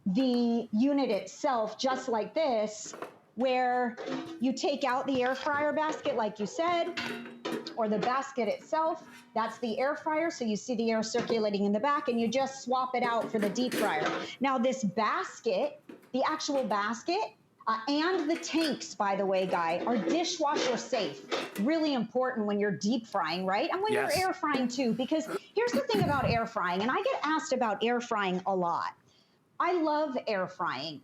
G: the unit itself, just like this, where you take out the air fryer basket, like you said, or the basket itself. That's the air fryer, so you see the air circulating in the back, and you just swap it out for the deep fryer. Now this basket, the actual basket, and the tanks, by the way, Guy, are dishwasher safe. Really important when you're deep frying, right? And when you're air frying too, because here's the thing about air frying, and I get asked about air frying a lot. I love air frying.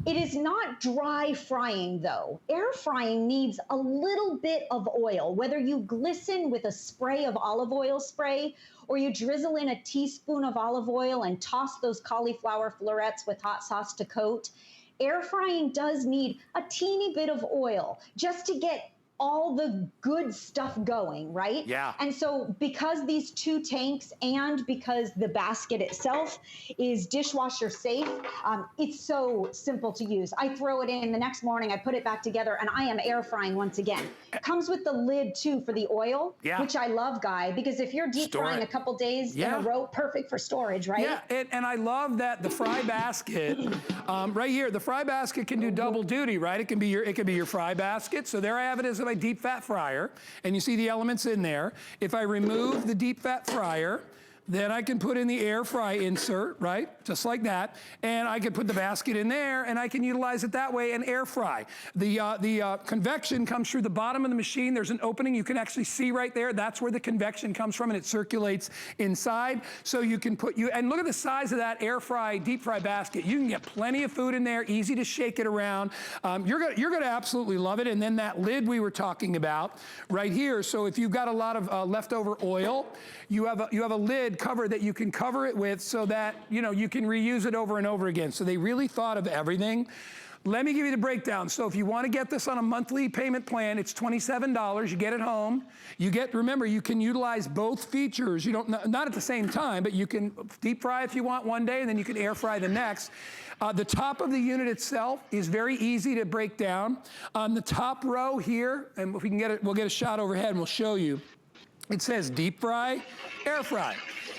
G: It is not dry frying, though. Air frying needs a little bit of oil, whether you glisten with a spray of olive oil spray, or you drizzle in a teaspoon of olive oil and toss those cauliflower florets with hot sauce to coat. Air frying does need a teeny bit of oil just to get all the good stuff going, right?
A: Yeah.
G: And so because these two tanks and because the basket itself is dishwasher safe, it's so simple to use. I throw it in the next morning, I put it back together, and I am air frying once again. It comes with the lid too for the oil, which I love, Guy, because if you're deep frying a couple days in a row, perfect for storage, right?
A: Yeah, and I love that the fry basket, right here, the fry basket can do double duty, right? It can be your fry basket. So there I have it as my deep fat fryer, and you see the elements in there. If I remove the deep fat fryer, then I can put in the air fry insert, right? Just like that. And I can put the basket in there, and I can utilize it that way and air fry. The convection comes through the bottom of the machine. There's an opening you can actually see right there. That's where the convection comes from, and it circulates inside. So you can and look at the size of that air fry, deep fry basket. You can get plenty of food in there, easy to shake it around. You're gonna absolutely love it. And then that lid we were talking about right here. So if you've got a lot of leftover oil, you have a lid cover that you can cover it with so that, you know, you can reuse it over and over again. So they really thought of everything. Let me give you the breakdown. So if you want to get this on a monthly payment plan, it's $27. You get it home. Remember, you can utilize both features. You don't, not at the same time, but you can deep fry if you want one day, and then you can air fry the next. The top of the unit itself is very easy to break down. On the top row here, and if we can get it, we'll get a shot overhead and we'll show you. It says deep fry, air fry.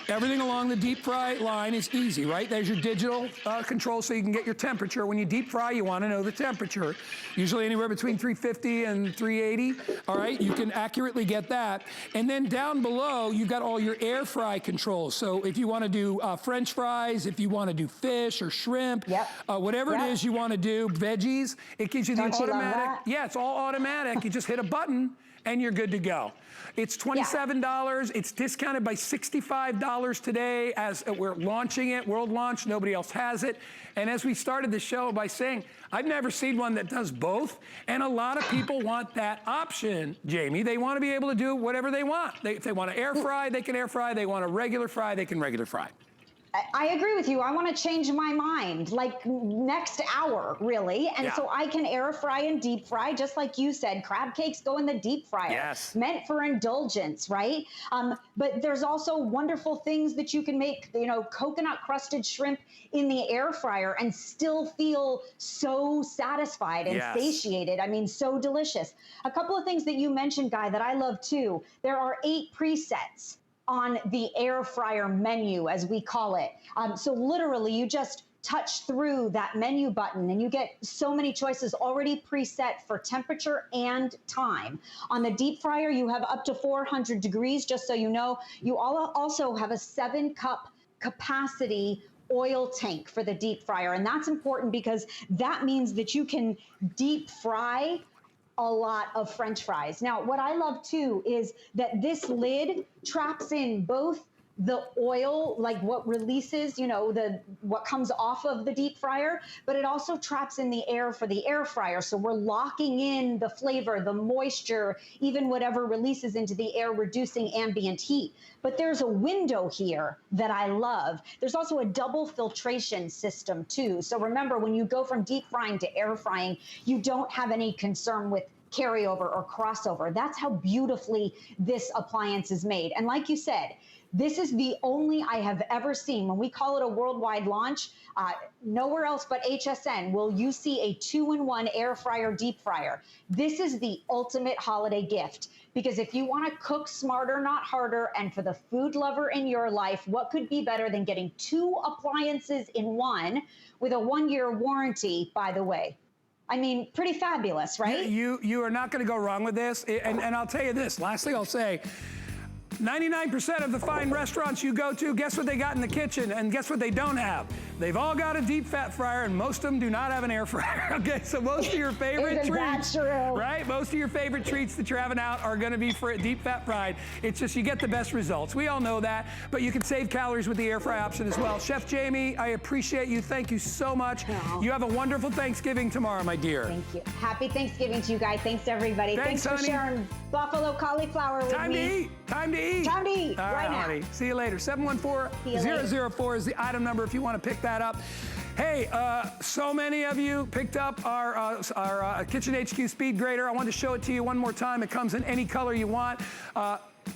A: Everything along the deep fry line is easy, right? There's your digital control so you can get your temperature. When you deep fry, you want to know the temperature. Usually anywhere between 350 and 380, all right? You can accurately get that. And then down below, you've got all your air fry controls. So if you want to do French fries, if you want to do fish or shrimp, whatever it is you want to do, veggies, it gives you the automatic. Yeah, it's all automatic. You just hit a button and you're good to go. It's $27. It's discounted by $65 today as we're launching it, world launch. Nobody else has it. And as we started the show by saying, I've never seen one that does both. And a lot of people want that option, Jamie. They want to be able to do whatever they want. If they want to air fry, they can air fry. They want a regular fry, they can regular fry.
G: I agree with you. I want to change my mind like next hour, really. And so I can air fry and deep fry, just like you said. Crab cakes go in the deep fryer.
A: Yes.
G: Meant for indulgence, right? But there's also wonderful things that you can make, you know, coconut crusted shrimp in the air fryer and still feel so satisfied and satiated. I mean, so delicious. A couple of things that you mentioned, Guy, that I love too. There are 8 presets on the air fryer menu, as we call it. So literally you just touch through that menu button and you get so many choices already preset for temperature and time. On the deep fryer, you have up to 400 degrees, just so you know. You also have a 7-cup capacity oil tank for the deep fryer. And that's important because that means that you can deep fry a lot of French fries. Now, what I love too is that this lid traps in both the oil, like what releases, you know, what comes off of the deep fryer, but it also traps in the air for the air fryer. So we're locking in the flavor, the moisture, even whatever releases into the air, reducing ambient heat. But there's a window here that I love. There's also a double filtration system too. So remember, when you go from deep frying to air frying, you don't have any concern with carryover or crossover. That's how beautifully this appliance is made. And like you said, this is the only I have ever seen. When we call it a worldwide launch, nowhere else but HSN will you see a 2-in-1 air fryer, deep fryer. This is the ultimate holiday gift, because if you want to cook smarter, not harder, and for the food lover in your life, what could be better than getting 2 appliances in one with a 1-year warranty, by the way? I mean, pretty fabulous, right?
A: You are not going to go wrong with this. And I'll tell you this, last thing I'll say, 99% of the fine restaurants you go to, guess what they got in the kitchen, and guess what they don't have? They've all got a deep fat fryer, and most of them do not have an air fryer. Okay, so most of your favorite treats, right? Most of your favorite treats that you're having out are going to be deep fat fried. It's just you get the best results. We all know that, but you can save calories with the air fry option as well. Chef Jamie, I appreciate you. Thank you so much. You have a wonderful Thanksgiving tomorrow, my dear.
G: Thank you. Happy Thanksgiving to you guys. Thanks to everybody.
A: Thanks
G: for sharing buffalo cauliflower with me.
A: Time to eat. Time to eat.
G: Time to eat.
A: All right, honey. See you later. 714-004 is the item number if you want to pick that up. Hey, so many of you picked up our Kitchen HQ Speed Grater. I wanted to show it to you one more time. It comes in any color you want.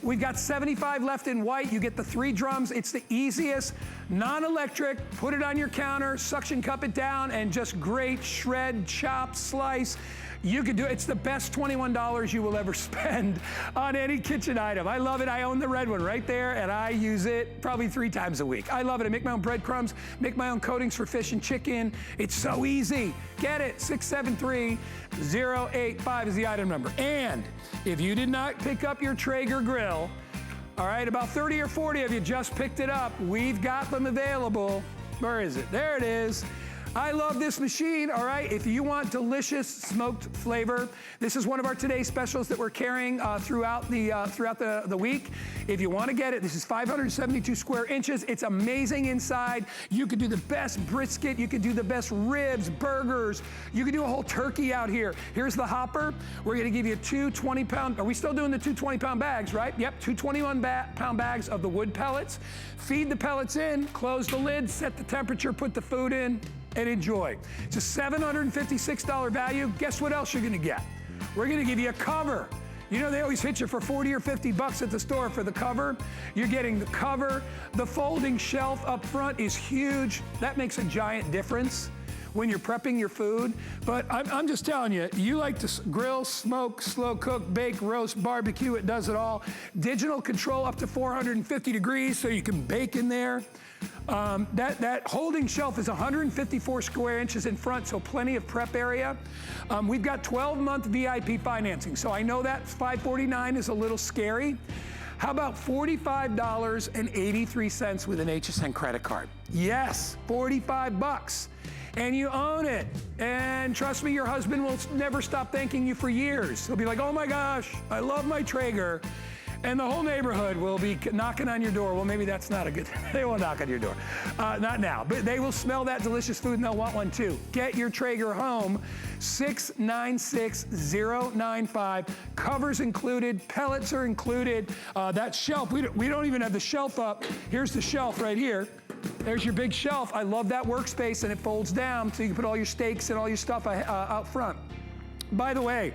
A: We've got 75 left in white. You get the 3 drums. It's the easiest, non-electric. Put it on your counter, suction cup it down, and just grate, shred, chop, slice. You can do it. It's the best $21 you will ever spend on any kitchen item. I love it. I own the red one right there, and I use it probably 3 times a week. I love it. I make my own breadcrumbs, make my own coatings for fish and chicken. It's so easy. Get it. 673-085 is the item number. And if you did not pick up your Traeger Grill, all right, about 30 or 40 of you just picked it up. We've got them available. Where is it? There it is. I love this machine, all right? If you want delicious smoked flavor, this is one of our today's specials that we're carrying throughout the week. If you want to get it, this is 572 square inches. It's amazing inside. You could do the best brisket. You could do the best ribs, burgers. You could do a whole turkey out here. Here's the hopper. We're going to give you 2 20-pound, are we still doing the 2 20-pound bags, right? Yep, 2 21-pound bags of the wood pellets. Feed the pellets in, close the lid, set the temperature, put the food in, and enjoy. It's a $756 value. Guess what else you're gonna get? We're gonna give you a cover. You know, they always hit you for 40 or 50 bucks at the store for the cover. You're getting the cover. The folding shelf up front is huge. That makes a giant difference when you're prepping your food. But I'm just telling you, you like to grill, smoke, slow cook, bake, roast, barbecue, it does it all. Digital control up to 450 degrees so you can bake in there. That holding shelf is 154 square inches in front, so plenty of prep area. We've got 12-month VIP financing, so I know that $549 is a little scary. How about $45.83 with an HSN credit card? Yes, 45 bucks. And you own it. And trust me, your husband will never stop thanking you for years. He'll be like, oh my gosh, I love my Traeger. And the whole neighborhood will be knocking on your door. Well, maybe that's not a good thing. They won't knock on your door. Not now. But they will smell that delicious food and they'll want one too. Get your Traeger home. 696-095. Covers included. Pellets are included. That shelf, we don't even have the shelf up. Here's the shelf right here. There's your big shelf. I love that workspace, and it folds down so you can put all your steaks and all your stuff out front. By the way,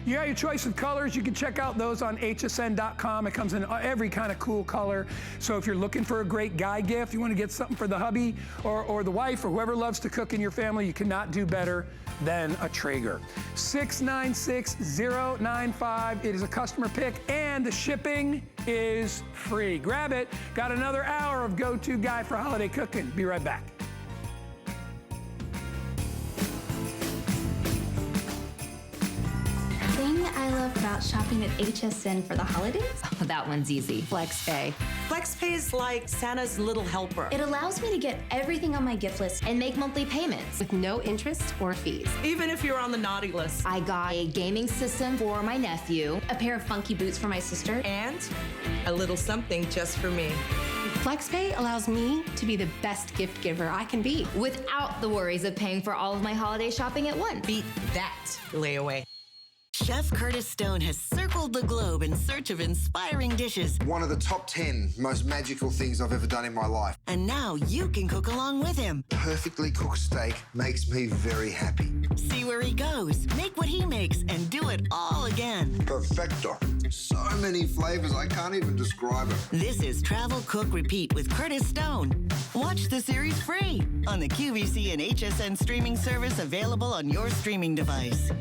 A: you got your choice of colors. You can check out those on hsn.com. It comes in every kind of cool color. So if you're looking for a great guy gift, you want to get something for the hubby or the wife or whoever loves to cook in your family, you cannot do better than a Traeger. 696-095. It is a customer pick, and the shipping is free. Grab it. Got another hour of go-to guy for holiday cooking. Be right back.
H: Thing I love about shopping at HSN for the holidays?
F: Oh, that one's easy. FlexPay.
I: FlexPay is like Santa's little helper.
H: It allows me to get everything on my gift list and make monthly payments with no interest or fees.
I: Even if you're on the naughty list.
F: I got a gaming system for my nephew,
H: A pair of funky boots for my sister.
I: And a little something just for me.
J: FlexPay allows me to be the best gift giver I can be.
F: without the worries of paying for all of my holiday shopping at once.
I: Beat that layaway.
K: Chef Curtis Stone has circled the globe in search of inspiring dishes.
L: One of the top 10 most magical things I've ever done in my life.
K: And now you can cook along with him.
L: Perfectly cooked steak makes me very happy.
K: See where he goes, make what he makes, and do it all again.
L: Perfecto. So many flavors, I can't even describe them.
K: This is Travel, Cook, Repeat with Curtis Stone. Watch the series free on the QVC and HSN streaming service available on your streaming device.